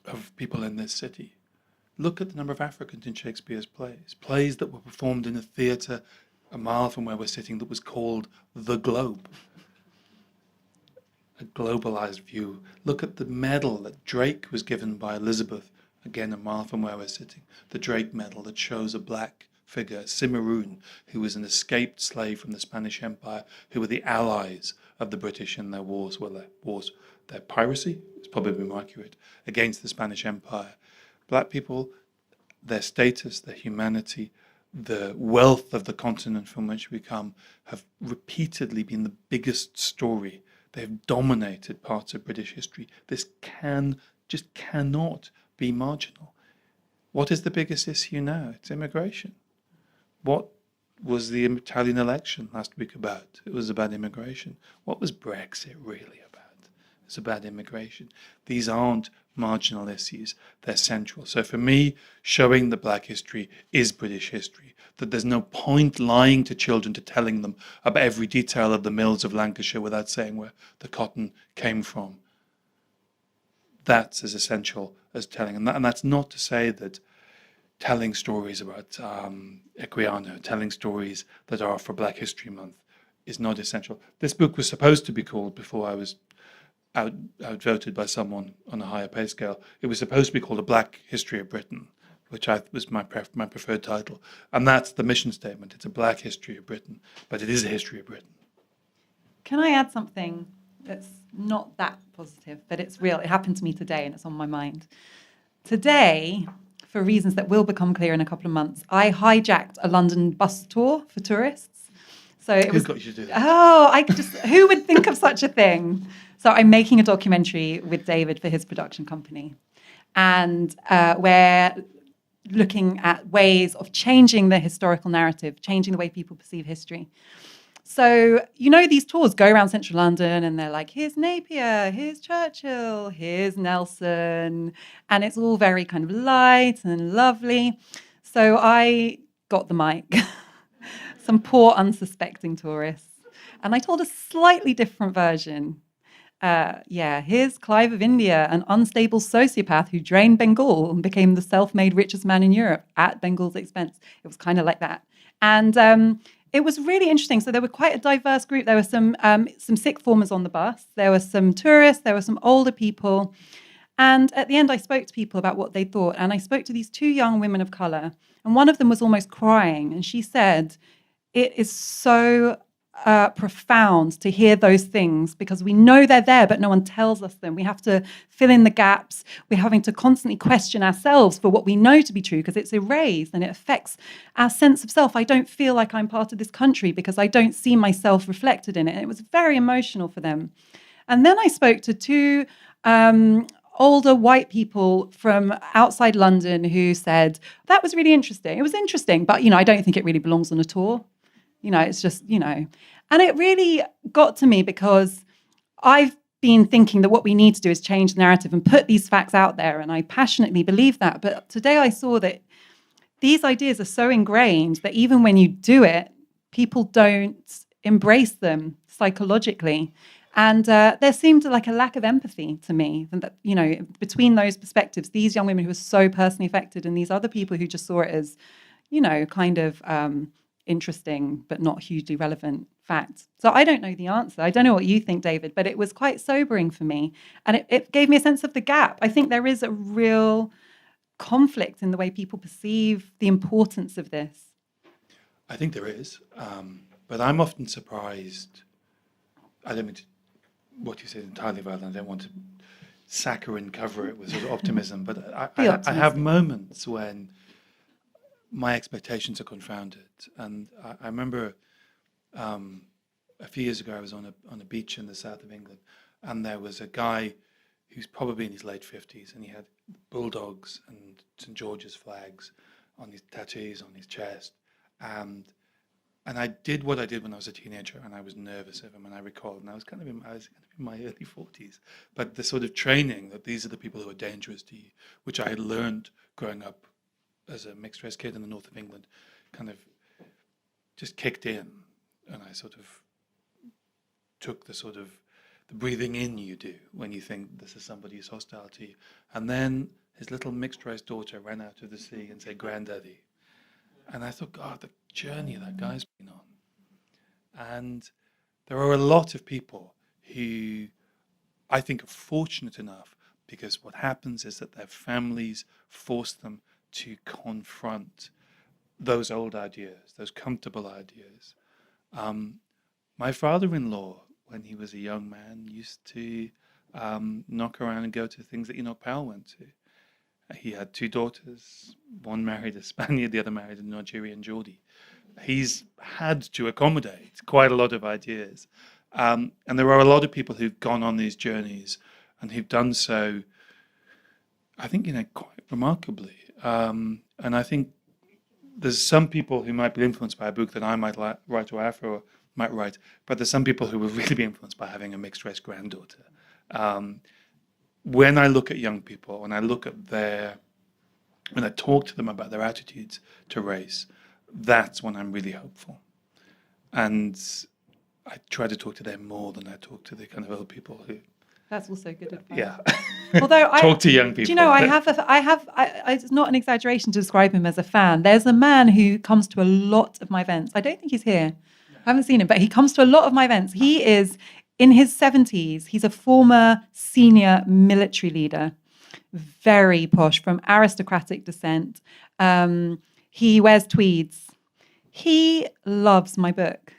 of people in this city. Look at the number of Africans in Shakespeare's plays that were performed in a theatre a mile from where we're sitting that was called The Globe. A globalized view. Look at the medal that Drake was given by Elizabeth, again a mile from where we're sitting. The Drake medal that shows a black figure, Cimarron, who was an escaped slave from the Spanish Empire, who were the allies of the British in their wars, their piracy, it's probably more accurate, against the Spanish Empire. Black people, their status, their humanity, the wealth of the continent from which we come have repeatedly been the biggest story. They've dominated parts of British history. This just cannot be marginal. What is the biggest issue now? It's immigration. What was the Italian election last week about? It was about immigration. What was Brexit really about? It's about immigration. These aren't marginal issues, they're central. So for me, showing that black history is British history, that there's no point lying to children to telling them about every detail of the mills of Lancashire without saying where the cotton came from. That's as essential as telling. And that's not to say that telling stories about Equiano, telling stories that are for Black History Month is not essential. This book was supposed to be called, before I was outvoted by someone on a higher pay scale, it was supposed to be called A Black History of Britain, which was my preferred title. And that's the mission statement. It's a Black history of Britain, but it is a history of Britain. Can I add something that's not that positive, but it's real? It happened to me today and it's on my mind. Today, for reasons that will become clear in a couple of months, I hijacked a London bus tour for tourists. So it was, Who got you to do that? oh, who would think of such a thing? So I'm making a documentary with David for his production company. And we're looking at ways of changing the historical narrative, changing the way people perceive history. So, these tours go around central London and they're like, here's Napier, here's Churchill, here's Nelson. And it's all very kind of light and lovely. So I got the mic, some poor unsuspecting tourists. And I told a slightly different version. Here's Clive of India, an unstable sociopath who drained Bengal and became the self-made richest man in Europe at Bengal's expense. It was kind of like that. And it was really interesting. So there were quite a diverse group. There were some sixth formers on the bus. There were some tourists. There were some older people. And at the end, I spoke to people about what they thought. And I spoke to these two young women of colour. And one of them was almost crying. And she said, it is so profound to hear those things because we know they're there, but no one tells us them. We have to fill in the gaps. We're having to constantly question ourselves for what we know to be true because it's erased and it affects our sense of self. I don't feel like I'm part of this country because I don't see myself reflected in it. And it was very emotional for them. And then I spoke to two older white people from outside London who said, that was really interesting. It was interesting, but, I don't think it really belongs on a tour. It's just, and it really got to me because I've been thinking that what we need to do is change the narrative and put these facts out there. And I passionately believe that. But today I saw that these ideas are so ingrained that even when you do it, people don't embrace them psychologically. And there seemed like a lack of empathy to me, and that, between those perspectives, these young women who were so personally affected and these other people who just saw it as, kind of interesting but not hugely relevant facts. So I don't know the answer. I don't know what you think, David, but it was quite sobering for me. And it gave me a sense of the gap. I think there is a real conflict in the way people perceive the importance of this. I think there is, but I'm often surprised. I don't mean to, what you said entirely valid. I don't want to saccharine cover it with sort of optimism, but I have moments when my expectations are confounded. And I remember a few years ago I was on a beach in the south of England, and there was a guy who's probably in his late 50s, and he had bulldogs and St. George's flags on his tattoos on his chest. And I did what I did when I was a teenager, and I was nervous of him, and I recalled, and I was kind of in my early 40s. But the sort of training that these are the people who are dangerous to you, which I had learned growing up as a mixed race kid in the north of England, kind of just kicked in, and I sort of took the breathing in you do when you think this is somebody who's hostile to you. And then his little mixed race daughter ran out of the sea and said, "Granddaddy." And I thought, God, the journey that guy's been on. And there are a lot of people who I think are fortunate enough, because what happens is that their families force them to confront those old ideas, those comfortable ideas. My father-in-law, when he was a young man, used to knock around and go to things that Enoch Powell went to. He had two daughters, one married a Spaniard, the other married a Nigerian Geordie. He's had to accommodate quite a lot of ideas. And there are a lot of people who've gone on these journeys and who've done so, I think, quite remarkably. And I think there's some people who might be influenced by a book that I might write, or Afua might write, but there's some people who will really be influenced by having a mixed race granddaughter. when I look at young people, when I look at when I talk to them about their attitudes to race, that's when I'm really hopeful. And I try to talk to them more than I talk to the kind of old people who, That's also good advice. yeah, Although talk to young people. do you know, it's not an exaggeration to describe him as a fan. There's a man who comes to a lot of my events. I don't think he's here. I haven't seen him, but he comes to a lot of my events. He is in his 70s. He's a former senior military leader, very posh, from aristocratic descent. He wears tweeds. He loves my book.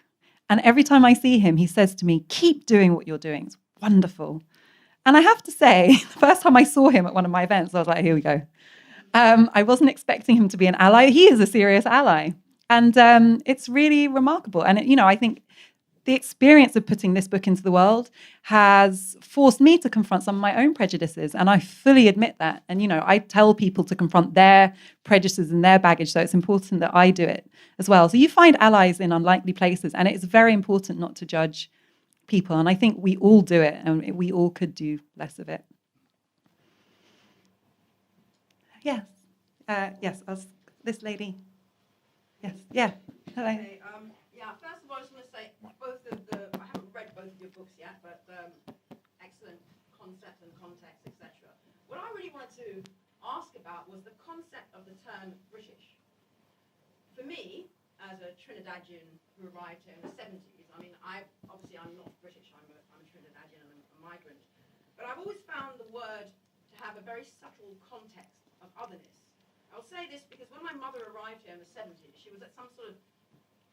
And every time I see him, he says to me, keep doing what you're doing. It's wonderful. And I have to say, the first time I saw him at one of my events, I was like, here we go. I wasn't expecting him to be an ally. He is a serious ally. And it's really remarkable. And, I think the experience of putting this book into the world has forced me to confront some of my own prejudices. And I fully admit that. And, I tell people to confront their prejudices and their baggage. So it's important that I do it as well. So you find allies in unlikely places. And it's very important not to judge people. And I think we all do it. And we all could do less of it. Yes. Yes. This lady. Yes. Yeah. Hello. Okay, first of all, I just want to say I haven't read both of your books yet, but excellent concept and context, etc. What I really wanted to ask about was the concept of the term British. For me, as a Trinidadian who arrived here in the 70s, I mean, I'm not British, I'm a Trinidadian and a migrant, but I've always found the word to have a very subtle context of otherness. I'll say this because when my mother arrived here in the 70s, she was at some sort of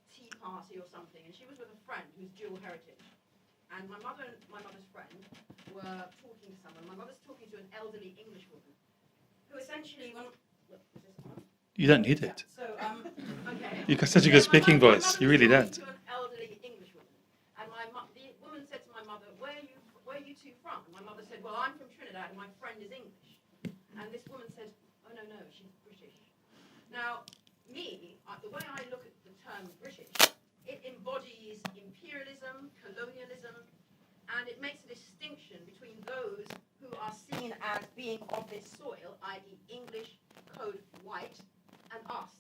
tea party or something, and she was with a friend who's dual heritage. And my mother and my mother's friend were talking to someone. My mother's talking to an elderly English woman who essentially, is this on? You don't need it. So, okay. You've got such a good speaking voice. You really don't. To an elderly English woman, and the woman said to my mother, "Where are you two from?" And my mother said, "Well, I'm from Trinidad, and my friend is English." And this woman said, "Oh no, she's British." Now, the way I look at the term British, it embodies imperialism, colonialism, and it makes a distinction between those who are seen as being of this soil, i.e. English, code white, and us,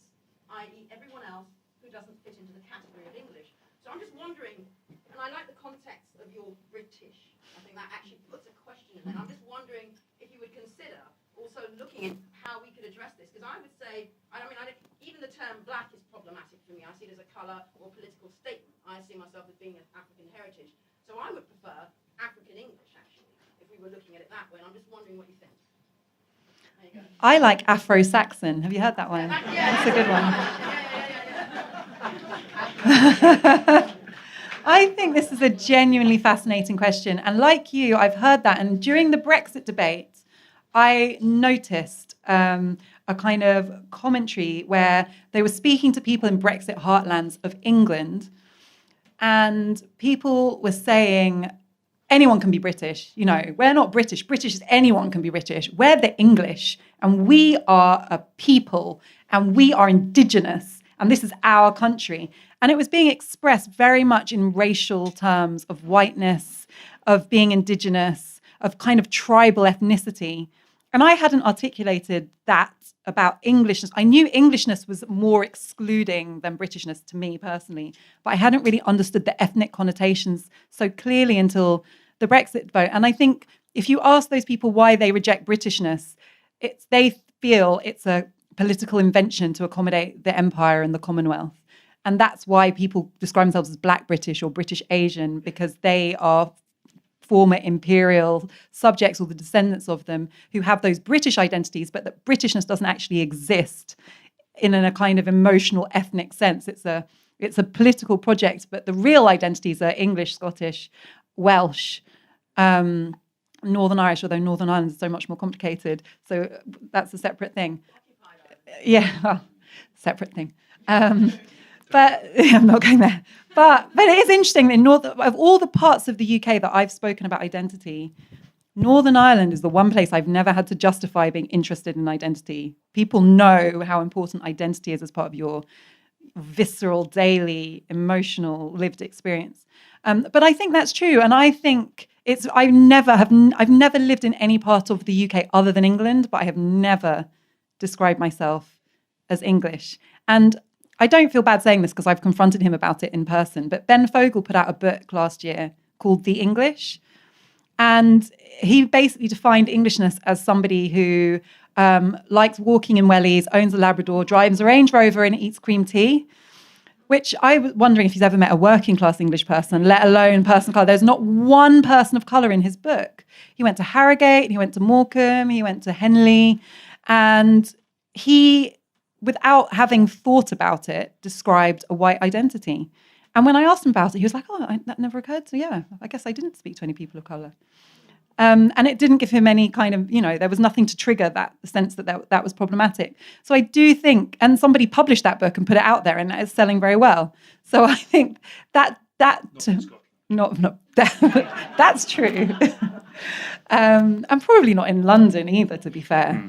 i.e. everyone else who doesn't fit into the category of English. So I'm just wondering, and I like the context of your British, I think that actually puts a question in there. I'm just wondering if you would consider also looking at how we could address this, because I would say, even the term black is problematic for me. I see it as a colour or political statement. I see myself as being an African heritage. So I would prefer African English, actually, if we were looking at it that way. And I'm just wondering what you think. There you go. I like Afro-Saxon. Have you heard that one? That's a good one. I think this is a genuinely fascinating question. And like you, I've heard that. And during the Brexit debate, I noticed a kind of commentary where they were speaking to people in Brexit heartlands of England, and people were saying, anyone can be British. We're not British. British is anyone can be British. We're the English, and we are a people, and we are indigenous, and this is our country. And it was being expressed very much in racial terms of whiteness, of being indigenous, of kind of tribal ethnicity. And I hadn't articulated that about Englishness. I knew Englishness was more excluding than Britishness to me personally, but I hadn't really understood the ethnic connotations so clearly until the Brexit vote. And I think if you ask those people why they reject Britishness, they feel it's a political invention to accommodate the empire and the Commonwealth. And that's why people describe themselves as Black British or British Asian, because they are former imperial subjects or the descendants of them who have those British identities, but that Britishness doesn't actually exist in a kind of emotional ethnic sense. It's a political project, but the real identities are English, Scottish, Welsh, Northern Irish, although Northern Ireland is so much more complicated. So that's a separate thing. Yeah, well, separate thing. But I'm not going there. But it is interesting of all the parts of the UK that I've spoken about identity, Northern Ireland is the one place I've never had to justify being interested in identity. People know how important identity is as part of your visceral, daily, emotional, lived experience. But I think that's true. And I think I've never lived in any part of the UK other than England, but I have never described myself as English. And I don't feel bad saying this because I've confronted him about it in person, but Ben Fogle put out a book last year called The English. And he basically defined Englishness as somebody who likes walking in wellies, owns a Labrador, drives a Range Rover and eats cream tea, which I was wondering if he's ever met a working class English person, let alone person of colour. There's not one person of colour in his book. He went to Harrogate, he went to Morecambe, he went to Henley, and he, without having thought about it, described a white identity. And when I asked him about it, he was like, that never occurred to me. Yeah, I guess I didn't speak to any people of colour. And it didn't give him any kind of, there was nothing to trigger that sense that was problematic. So I do think, and somebody published that book and put it out there, and it's selling very well. So I think that's true. And probably not in London either, to be fair.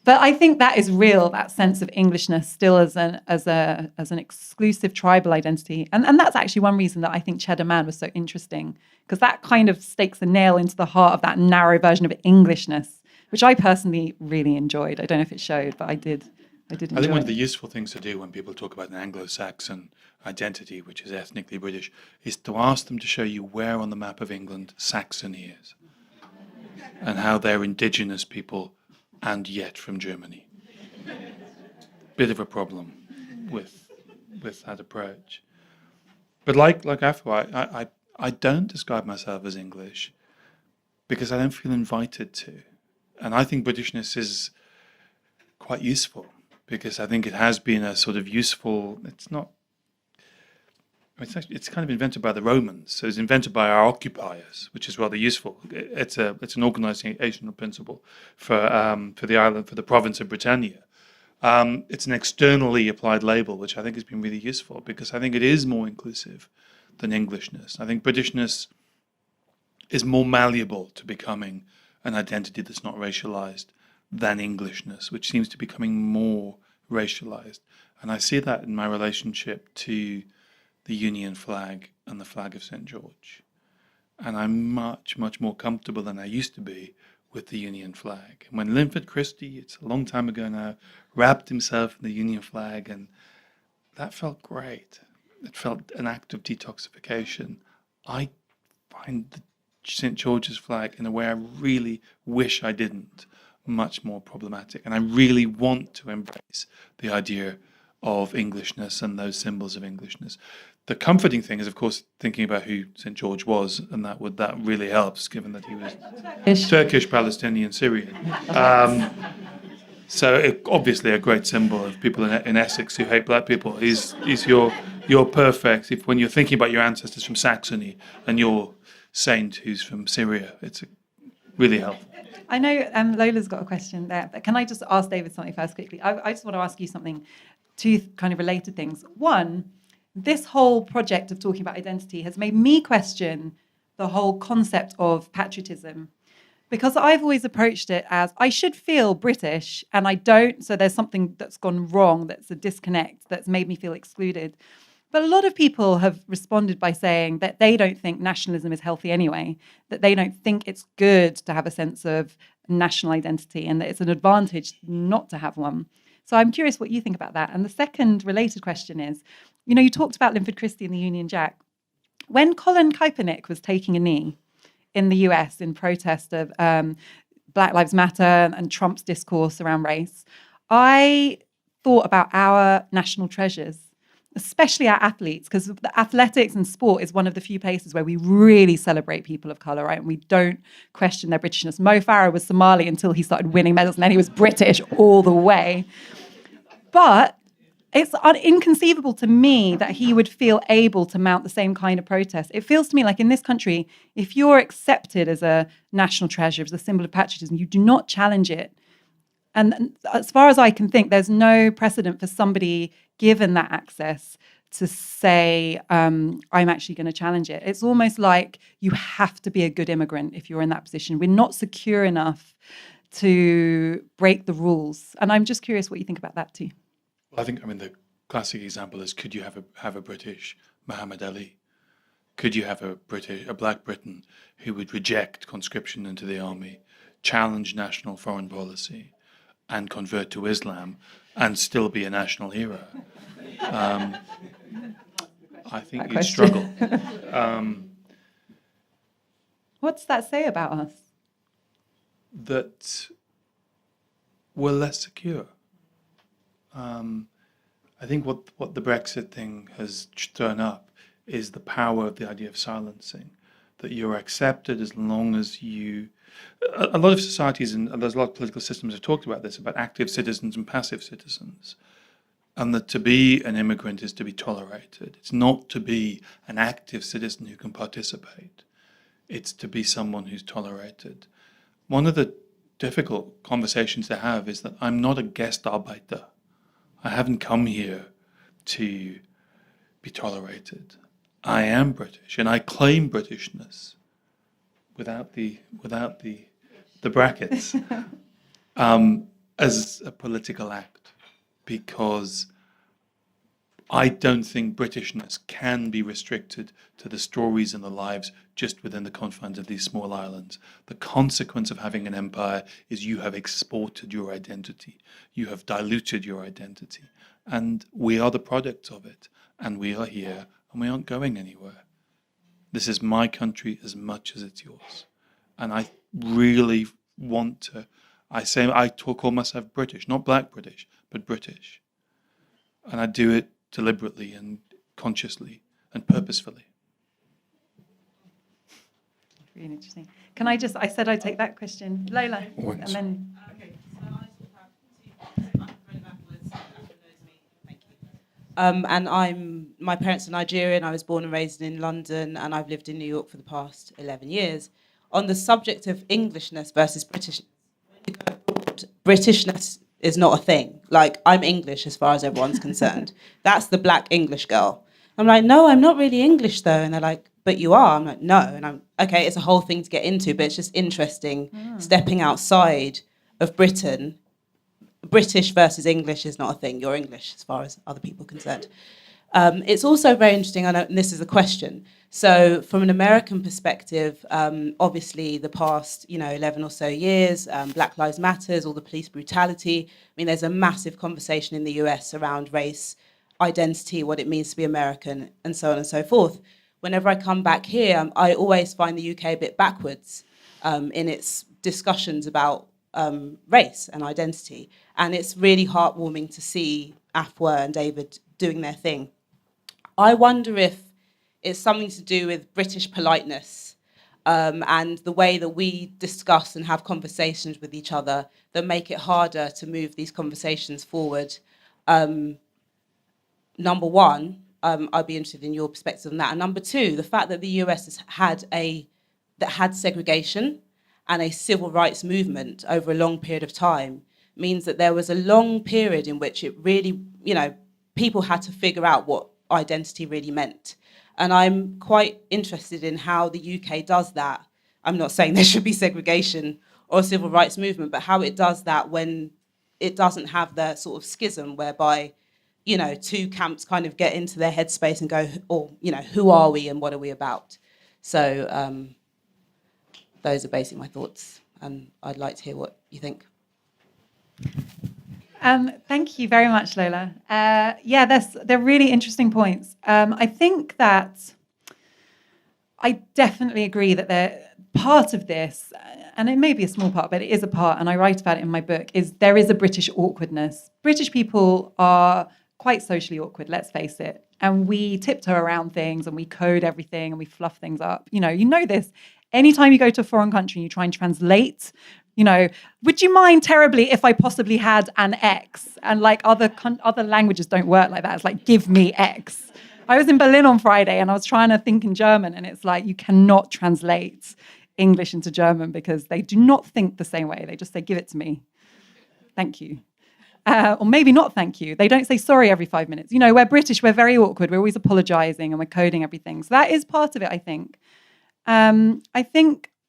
But I think that is real, that sense of Englishness still as an exclusive tribal identity. And that's actually one reason that I think Cheddar Man was so interesting, because that kind of stakes a nail into the heart of that narrow version of Englishness, which I personally really enjoyed. I don't know if it showed, but I did enjoy I think one it. of the useful things to do when people talk about an Anglo-Saxon identity, which is ethnically British, is to ask them to show you where on the map of England Saxony is and how they're indigenous people and yet from Germany. Bit of a problem with that approach. But like Afua, I don't describe myself as English because I don't feel invited to. And I think Britishness is quite useful because I think it has been a sort of useful, it's kind of invented by the Romans. So it's invented by our occupiers, which is rather useful. It's an organizational principle for the island, for the province of Britannia. It's an externally applied label, which I think has been really useful because I think it is more inclusive than Englishness. I think Britishness is more malleable to becoming an identity that's not racialized than Englishness, which seems to be becoming more racialized. And I see that in my relationship to the Union flag and the flag of St. George. And I'm much, much more comfortable than I used to be with the Union flag. And when Linford Christie, it's a long time ago now, wrapped himself in the Union flag, and that felt great. It felt an act of detoxification. I find the St. George's flag, in a way I really wish I didn't, much more problematic. And I really want to embrace the idea of Englishness and those symbols of Englishness. The comforting thing is, of course, thinking about who St. George was, and that really helps, given that he was Turkish, Palestinian, Syrian. So obviously a great symbol of people in Essex who hate black people. He's your perfect. When you're thinking about your ancestors from Saxony and your saint who's from Syria, it's really helpful. I know Lola's got a question there, but can I just ask David something first quickly? I just want to ask you something, two kind of related things. One, this whole project of talking about identity has made me question the whole concept of patriotism, because I've always approached it as I should feel British and I don't, so there's something that's gone wrong, that's a disconnect, that's made me feel excluded. But a lot of people have responded by saying that they don't think nationalism is healthy anyway, that they don't think it's good to have a sense of national identity and that it's an advantage not to have one. So I'm curious what you think about that. And the second related question is, you talked about Linford Christie and the Union Jack. When Colin Kaepernick was taking a knee in the US in protest of Black Lives Matter and Trump's discourse around race, I thought about our national treasures, especially our athletes, because the athletics and sport is one of the few places where we really celebrate people of colour, right? And we don't question their Britishness. Mo Farah was Somali until he started winning medals, and then he was British all the way. But it's inconceivable to me that he would feel able to mount the same kind of protest. It feels to me like in this country, if you're accepted as a national treasure, as a symbol of patriotism, you do not challenge it. And as far as I can think, there's no precedent for somebody given that access to say, I'm actually going to challenge it. It's almost like you have to be a good immigrant if you're in that position. We're not secure enough to break the rules. And I'm just curious what you think about that too. Well, I think, the classic example is, could you have a British Muhammad Ali? Could you have a black Briton who would reject conscription into the army, challenge national foreign policy, and convert to Islam, and still be a national hero? I think That you'd question. struggle. What does that say about us? That we're less secure. I think what the Brexit thing has thrown up is the power of the idea of silencing, that you're accepted as long as you. A lot of societies and there's a lot of political systems have talked about this, about active citizens and passive citizens, and that to be an immigrant is to be tolerated. It's not to be an active citizen who can participate. It's to be someone who's tolerated. One of the difficult conversations to have is that I'm not a Gastarbeiter. I haven't come here to be tolerated. I am British, and I claim Britishness without the brackets as a political act, because I don't think Britishness can be restricted to the stories and the lives just within the confines of these small islands. The consequence of having an empire is you have exported your identity. You have diluted your identity. And we are the products of it. And we are here, and we aren't going anywhere. This is my country as much as it's yours. And I really want to, call myself British, not black British, but British. And I do it deliberately and consciously and purposefully. Really interesting. Can I said I'd take that question. Lola, Once. and then... Okay, so I sort of have two points. I'm afraid backwards. Afua knows me. Thank you. And my parents are Nigerian. I was born and raised in London, and I've lived in New York for the past 11 years. On the subject of Englishness versus Britishness, Britishness is not a thing. Like, I'm English as far as everyone's concerned. That's the black English girl. I'm like, no, I'm not really English though. And they're like, but you are. I'm like, no. And I'm, okay, it's a whole thing to get into, but it's just interesting stepping outside of Britain. British versus English is not a thing. You're English as far as other people are concerned. It's also very interesting, and this is a question. So from an American perspective, obviously the past 11 or so years, Black Lives Matters, all the police brutality. I mean, there's a massive conversation in the US around race, identity, what it means to be American, and so on and so forth. Whenever I come back here, I always find the UK a bit backwards in its discussions about race and identity. And it's really heartwarming to see Afua and David doing their thing. I wonder if it's something to do with British politeness and the way that we discuss and have conversations with each other that make it harder to move these conversations forward. Number one, I'd be interested in your perspective on that. And number two, the fact that the US has had segregation and a civil rights movement over a long period of time means that there was a long period in which it really, people had to figure out what identity really meant. And I'm quite interested in how the UK does that. I'm not saying there should be segregation or a civil rights movement, but how it does that when it doesn't have the sort of schism whereby, two camps kind of get into their headspace and go, who are we and what are we about? So those are basically my thoughts, and I'd like to hear what you think. Thank you very much, Lola. They're really interesting points. I think that I definitely agree that they're part of this, and it may be a small part, but it is a part, and I write about it in my book, is there is a British awkwardness. British people are quite socially awkward, let's face it, and we tiptoe around things, and we code everything, and we fluff things up. You know this. Anytime you go to a foreign country and you try and translate, would you mind terribly if I possibly had an X? And like other languages don't work like that. It's like, give me X. I was in Berlin on Friday and I was trying to think in German, and it's like, you cannot translate English into German because they do not think the same way. They just say, give it to me. Thank you. Or maybe not thank you. They don't say sorry every 5 minutes. We're British, we're very awkward. We're always apologizing and we're coding everything. So that is part of it, I think.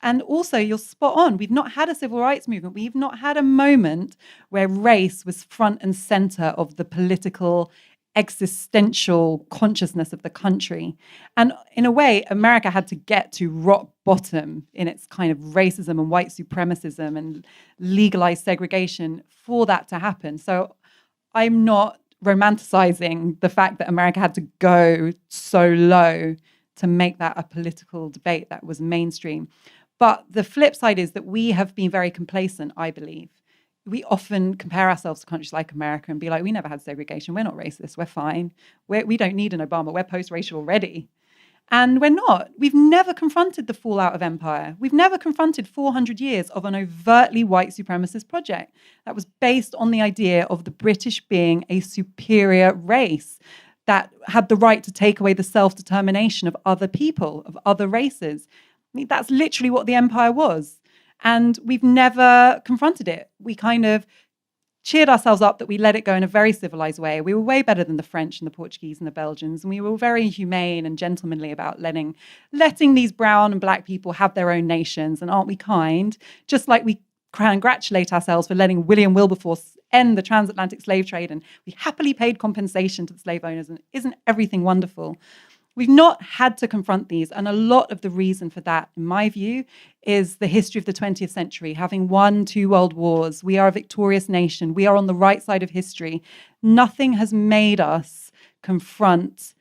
And also, you're spot on. We've not had a civil rights movement. We've not had a moment where race was front and center of the political existential consciousness of the country. And in a way, America had to get to rock bottom in its kind of racism and white supremacism and legalized segregation for that to happen. So I'm not romanticizing the fact that America had to go so low to make that a political debate that was mainstream. But the flip side is that we have been very complacent, I believe. We often compare ourselves to countries like America and be like, we never had segregation. We're not racist. We're fine. We don't need an Obama. We're post-racial already. And we're not. We've never confronted the fallout of empire. We've never confronted 400 years of an overtly white supremacist project that was based on the idea of the British being a superior race that had the right to take away the self-determination of other people, of other races. I mean, that's literally what the empire was. And we've never confronted it. We kind of cheered ourselves up that we let it go in a very civilized way. We were way better than the French and the Portuguese and the Belgians. And we were very humane and gentlemanly about letting these brown and black people have their own nations. And aren't we kind? Just like we congratulate ourselves for letting William Wilberforce end the transatlantic slave trade. And we happily paid compensation to the slave owners. And isn't everything wonderful? We've not had to confront these. And a lot of the reason for that, in my view, is the history of the 20th century, having won 2 world wars. We are a victorious nation. We are on the right side of history. Nothing has made us confront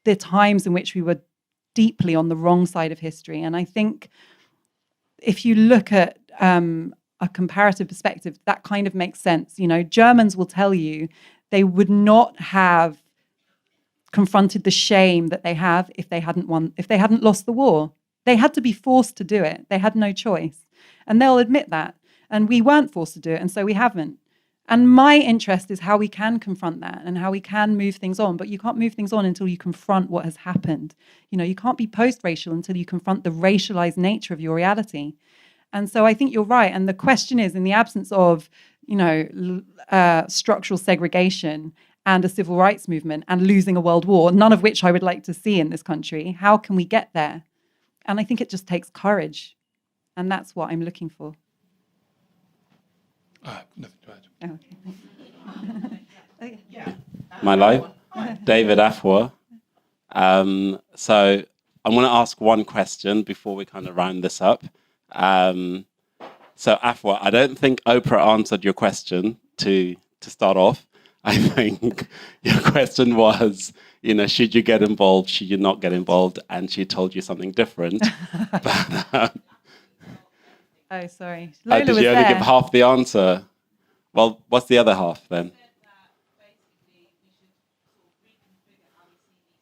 the times in which we were deeply on the wrong side of history. And I think if you look at a comparative perspective, that kind of makes sense. You know, Germans will tell you they would not have confronted the shame that they have if they hadn't lost the war. They had to be forced to do it. They had no choice. And they'll admit that. And we weren't forced to do it, and so we haven't. And my interest is how we can confront that and how we can move things on. But you can't move things on until you confront what has happened. You know, you can't be post-racial until you confront the racialized nature of your reality. And so I think you're right. And the question is, in the absence of, you know, structural segregation and a civil rights movement and losing a world war, none of which I would like to see in this country, how can we get there? And I think it just takes courage. And that's what I'm looking for. Nothing to add. Oh, okay. My life, David Afua. So I want to ask one question before we kind of round this up. So Afua, I don't think Oprah answered your question to start off. I think your question was, you know, should you get involved? Should you not get involved? And she told you something different. But, oh, sorry. Lola did was you only there. give half the answer? Well, what's the other half then?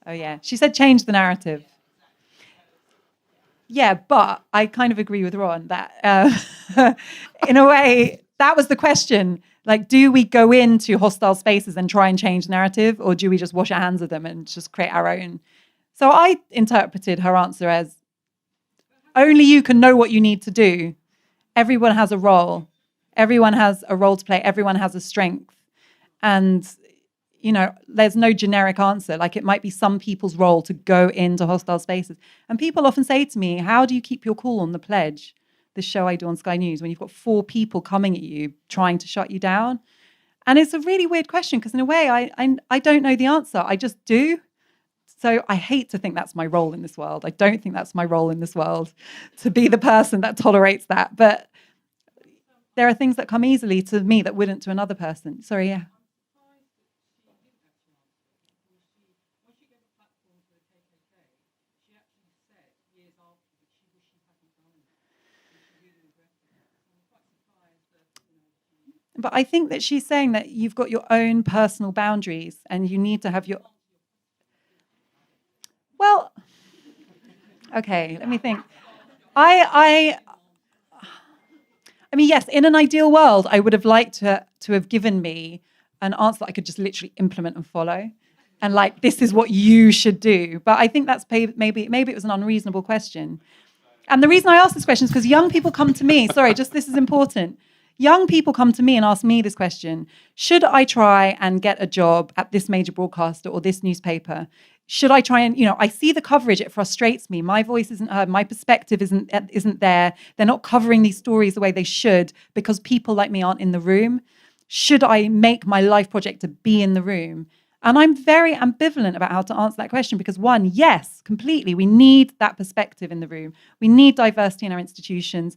Oh, yeah. She said change the narrative. Yeah, but I kind of agree with Ron that in a way, that was the question. Like, do we go into hostile spaces and try and change the narrative, or do we just wash our hands of them and just create our own? So I interpreted her answer as, only you can know what you need to do. Everyone has a role. Everyone has a role to play. Everyone has a strength. And, you know, there's no generic answer. Like, it might be some people's role to go into hostile spaces. And people often say to me, how do you keep your cool on The Pledge, the show I do on Sky News, when you've got 4 people coming at you trying to shut you down? And it's a really weird question because in a way, I don't know the answer. I just do. So I hate to think that's my role in this world. I don't think that's my role in this world, to be the person that tolerates that. But there are things that come easily to me that wouldn't to another person. Sorry, yeah. But I think that she's saying that you've got your own personal boundaries and you need to have your... Well, okay, let me think. I mean, yes, in an ideal world, I would have liked to have given me an answer that I could just literally implement and follow. And like, this is what you should do. But I think that's maybe it was an unreasonable question. And the reason I ask this question is because young people come to me, sorry, just this is important. Young people come to me and ask me this question: should I try and get a job at this major broadcaster or this newspaper? Should I try and, you know, I see the coverage, it frustrates me. My voice isn't heard, my perspective isn't there. They're not covering these stories the way they should because people like me aren't in the room. Should I make my life project to be in the room? And I'm very ambivalent about how to answer that question because, one, yes, completely, we need that perspective in the room. We need diversity in our institutions.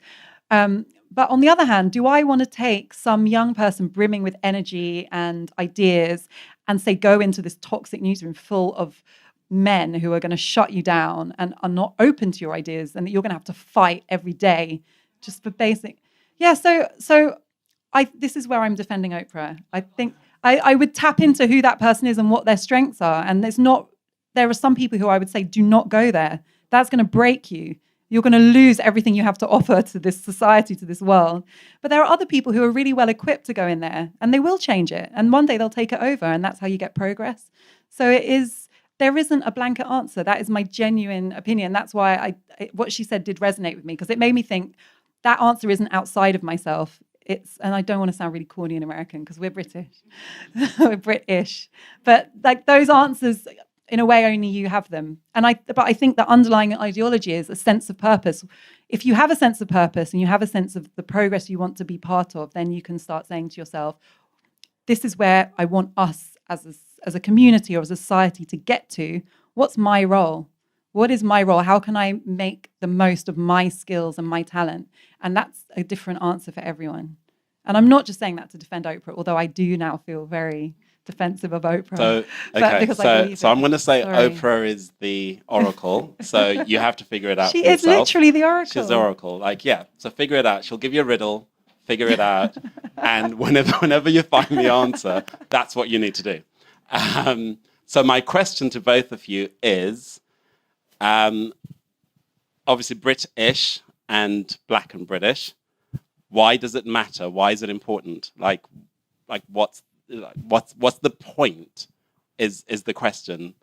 But on the other hand, do I want to take some young person brimming with energy and ideas and say, go into this toxic newsroom full of men who are going to shut you down and are not open to your ideas and that you're going to have to fight every day just for basic... Yeah, so this is where I'm defending Oprah. I think I would tap into who that person is and what their strengths are. And there are some people who I would say, do not go there. That's going to break you. You're going to lose everything you have to offer to this society, to this world. But there are other people who are really well equipped to go in there and they will change it. And one day they'll take it over and that's how you get progress. So there isn't a blanket answer. That is my genuine opinion. That's why what she said did resonate with me because it made me think that answer isn't outside of myself. And I don't want to sound really corny and American because we're British, we're British. But like those answers, in a way, only you have them. But I think the underlying ideology is a sense of purpose. If you have a sense of purpose and you have a sense of the progress you want to be part of, then you can start saying to yourself, this is where I want us as a community or as a society to get to. What's my role? What is my role? How can I make the most of my skills and my talent? And that's a different answer for everyone. And I'm not just saying that to defend Oprah, although I do now feel very defensive of Oprah. So, okay, so I'm going to say Sorry. Oprah is the oracle. So you have to figure it out She for is yourself. literally the oracle. She's the oracle. Like, yeah, so figure it out. She'll give you a riddle, figure it out. And whenever you find the answer, that's what you need to do. So my question to both of you is, obviously British and Black and British. Why does it matter? Why is it important? Like what's the point? Is the question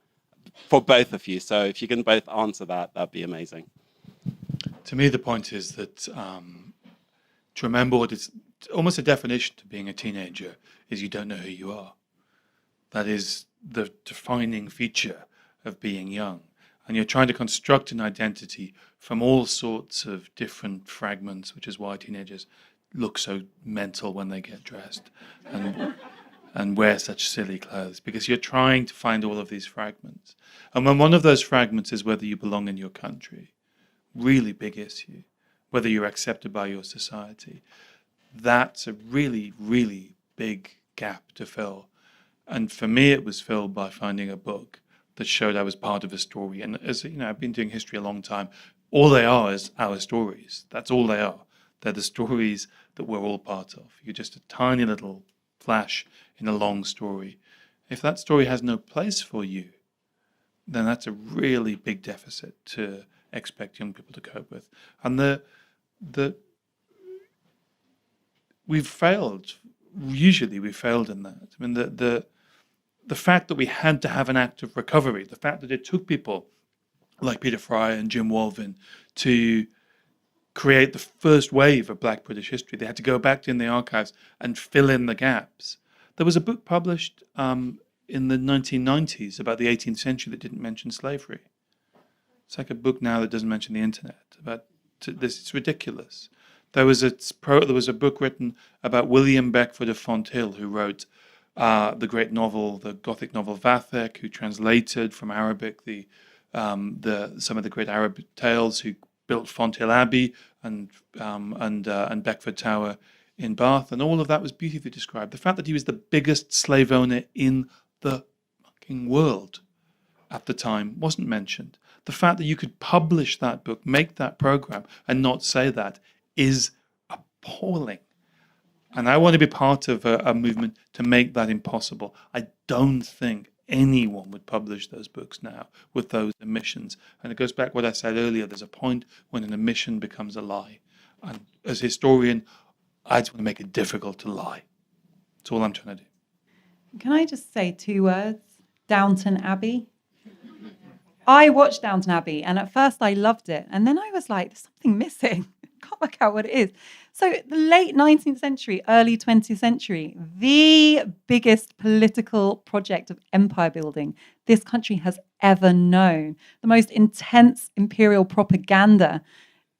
for both of you. So if you can both answer that, that'd be amazing. To me, the point is that to remember what is almost a definition to being a teenager is you don't know who you are. That is the defining feature of being young. And you're trying to construct an identity from all sorts of different fragments, which is why teenagers look so mental when they get dressed and wear such silly clothes, because you're trying to find all of these fragments. And when one of those fragments is whether you belong in your country, really big issue, whether you're accepted by your society, that's a really, really big gap to fill. And for me, it was filled by finding a book that showed I was part of a story. And as you know, I've been doing history a long time. All they are is our stories. That's all they are. They're the stories that we're all part of. You're just a tiny little flash in a long story. If that story has no place for you, then that's a really big deficit to expect young people to cope with. And we've failed. Usually we failed in that. I mean, the fact that we had to have an act of recovery, the fact that it took people like Peter Fry and Jim Walvin to create the first wave of Black British history. They had to go back in the archives and fill in the gaps. There was a book published in the 1990s about the 18th century that didn't mention slavery. It's like a book now that doesn't mention the internet. About this, it's ridiculous. There was a book written about William Beckford of Fonthill, who wrote the great novel, the Gothic novel Vathek, who translated from Arabic some of the great Arab tales, who built Fonthill Abbey and Beckford Tower in Bath, and all of that was beautifully described. The fact that he was the biggest slave owner in the fucking world at the time wasn't mentioned. The fact that you could publish that book, make that program, and not say that is appalling. And I want to be part of a movement to make that impossible. I don't think anyone would publish those books now with those omissions. And it goes back to what I said earlier. There's a point when an omission becomes a lie. And as a historian, I just want to make it difficult to lie. That's all I'm trying to do. Can I just say 2 words? Downton Abbey. I watched Downton Abbey, and at first I loved it. And then I was like, there's something missing. I can't work out what it is. So the late 19th century, early 20th century, the biggest political project of empire building this country has ever known. The most intense imperial propaganda,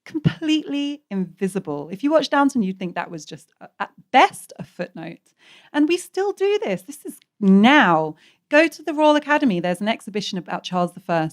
completely invisible. If you watch Downton, you'd think that was just, at best, a footnote. And we still do this. This is now. Go to the Royal Academy. There's an exhibition about Charles I.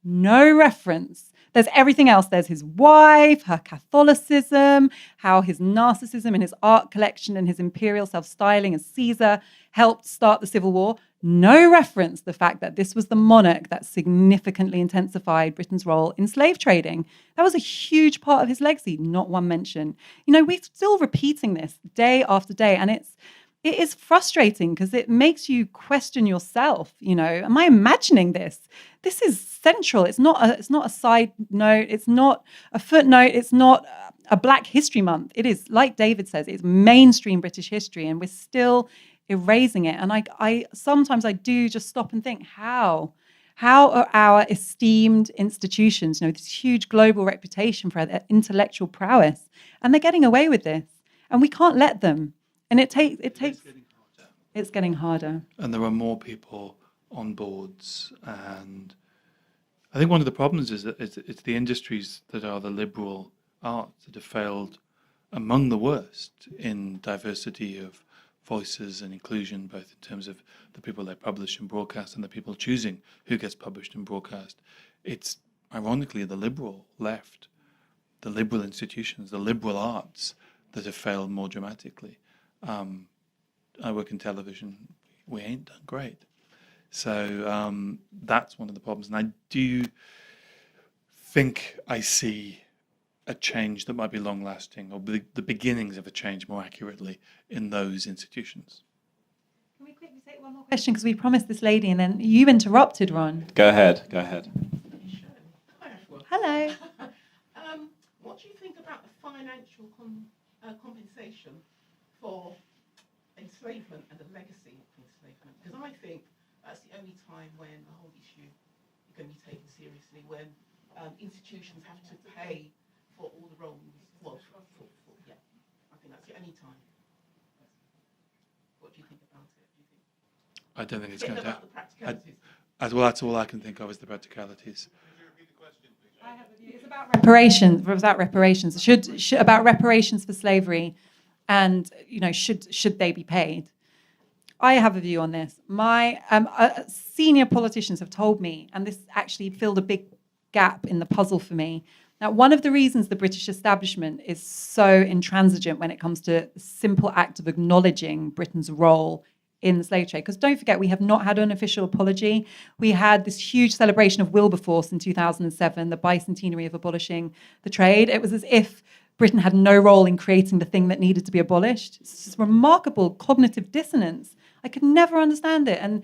No reference. There's everything else. There's his wife, her Catholicism, how his narcissism and his art collection and his imperial self-styling as Caesar helped start the Civil War. No reference to the fact that this was the monarch that significantly intensified Britain's role in slave trading. That was a huge part of his legacy, not one mention. We're still repeating this day after day, and it is frustrating because it makes you question yourself. Am I imagining this? This is central. It's not a side note. It's not a footnote. It's not a Black History Month. It is, like David says, it's mainstream British history, and we're still erasing it. And I sometimes I do just stop and think, how are our esteemed institutions, this huge global reputation for their intellectual prowess, and they're getting away with this, and we can't let them. And it takes. It's getting harder. And there are more people on boards, and I think one of the problems is that it's the industries that are the liberal arts that have failed among the worst in diversity of voices and inclusion, both in terms of the people they publish and broadcast and the people choosing who gets published and broadcast. It's ironically the liberal left, the liberal institutions, the liberal arts that have failed more dramatically. I work in television. We ain't done great. So that's one of the problems. And I do think I see a change that might be long-lasting, or the beginnings of a change, more accurately, in those institutions. Can we quickly take one more question, because we promised this lady, and then you interrupted, Ron. Go ahead. Hi, Afua. Hello. What do you think about the financial compensation for enslavement and the legacy of enslavement? Because I think that's the only time when the whole issue is going to be taken seriously, when institutions have to pay for all the wrongs. Well, yeah, I think that's the only time. What do you think about it? I don't think it's going to about the practicalities. that's all I can think of is the practicalities. I have a view. It's about reparations. About reparations. About reparations for slavery, and should they be paid? I have a view on this. My senior politicians have told me, and this actually filled a big gap in the puzzle for me. Now, one of the reasons the British establishment is so intransigent when it comes to the simple act of acknowledging Britain's role in the slave trade, because don't forget, we have not had an official apology. We had this huge celebration of Wilberforce in 2007, the bicentenary of abolishing the trade. It was as if Britain had no role in creating the thing that needed to be abolished. It's this remarkable cognitive dissonance. I could never understand it. And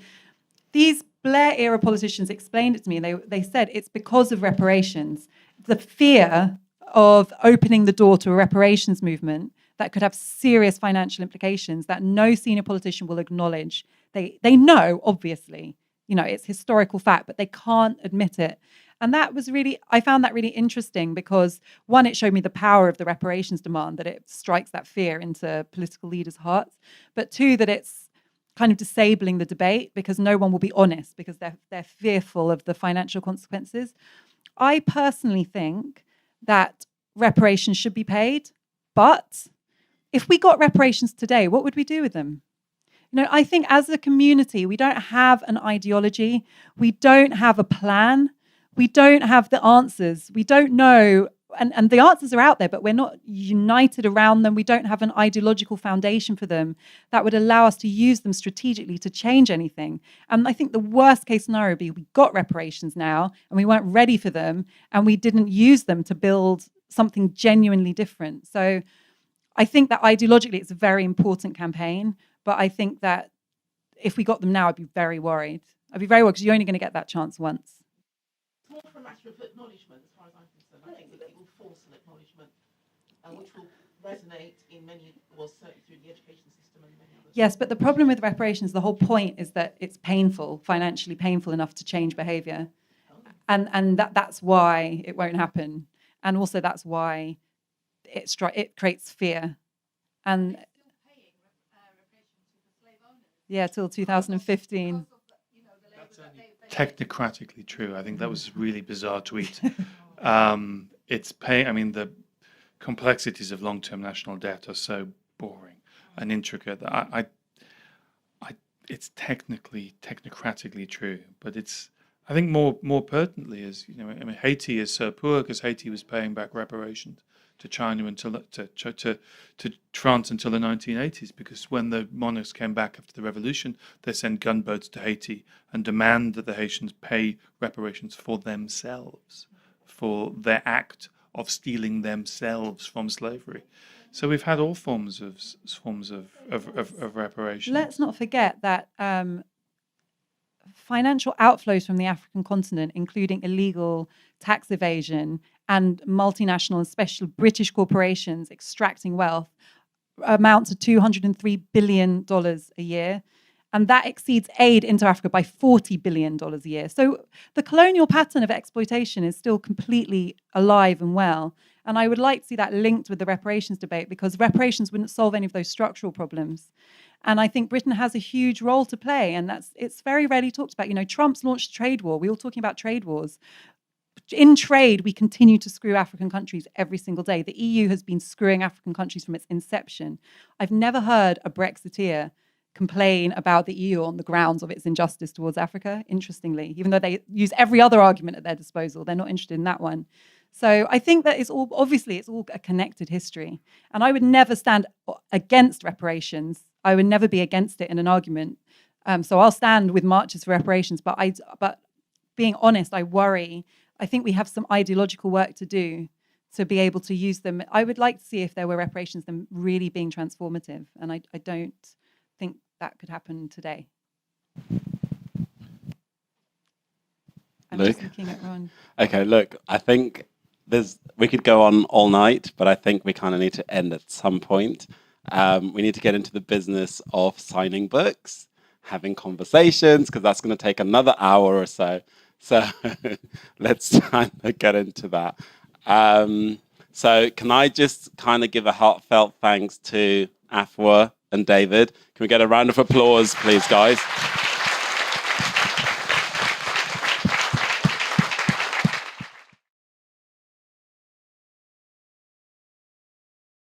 these Blair-era politicians explained it to me. They said it's because of reparations. The fear of opening the door to a reparations movement that could have serious financial implications that no senior politician will acknowledge. They know, obviously, it's historical fact, but they can't admit it. And I found that really interesting because, one, it showed me the power of the reparations demand, that it strikes that fear into political leaders' hearts. But two, that it's kind of disabling the debate because no one will be honest because they're fearful of the financial consequences. I personally think that reparations should be paid, but if we got reparations today, what would we do with them? I think as a community, we don't have an ideology. We don't have a plan. We don't have the answers. We don't know, and the answers are out there, but we're not united around them. We don't have an ideological foundation for them that would allow us to use them strategically to change anything. And I think the worst case scenario would be we got reparations now and we weren't ready for them and we didn't use them to build something genuinely different. So I think that ideologically it's a very important campaign, but I think that if we got them now, I'd be very worried. I'd be very worried because you're only going to get that chance once. It's more for a matter of acknowledgement, as far as I'm concerned. I think that it will force an acknowledgement, which will resonate in many, certainly through the education system and many others. Yes, but the problem with reparations, the whole point is that it's painful, financially painful enough to change behaviour. And that's why it won't happen. And also that's why it creates fear. And yeah, till 2015. Technocratically true. I think that was a really bizarre tweet. It's the complexities of long-term national debt are so boring and intricate that it's technocratically true, but it's, I think, more pertinently is, you know, I mean, Haiti is so poor because Haiti was paying back reparations to China until to France until the 1980s, because when the monarchs came back after the revolution, they sent gunboats to Haiti and demand that the Haitians pay reparations for themselves, for their act of stealing themselves from slavery. So we've had all forms of reparations. Let's not forget that financial outflows from the African continent, including illegal tax evasion and multinational, especially British corporations extracting wealth, amount to $203 billion a year. And that exceeds aid into Africa by $40 billion a year. So the colonial pattern of exploitation is still completely alive and well. And I would like to see that linked with the reparations debate, because reparations wouldn't solve any of those structural problems. And I think Britain has a huge role to play. And it's very rarely talked about. You know, Trump's launched a trade war. We're all talking about trade wars. In trade, we continue to screw African countries every single day. The EU has been screwing African countries from its inception. I've never heard a Brexiteer complain about the EU on the grounds of its injustice towards Africa, interestingly, even though they use every other argument at their disposal. They're not interested in that one. So I think that it's all a connected history. And I would never stand against reparations. I would never be against it in an argument. So I'll stand with marches for reparations. But being honest, I worry. I think we have some ideological work to do to be able to use them. I would like to see, if there were reparations, them really being transformative. And I don't think that could happen today. I'm Luke? just looking at Ron. Okay, look, I think we could go on all night, but I think we kind of need to end at some point. We need to get into the business of signing books, having conversations, because that's going to take another hour or so. So let's kind of get into that. So can I just kind of give a heartfelt thanks to Afua and David? Can we get a round of applause, please, guys?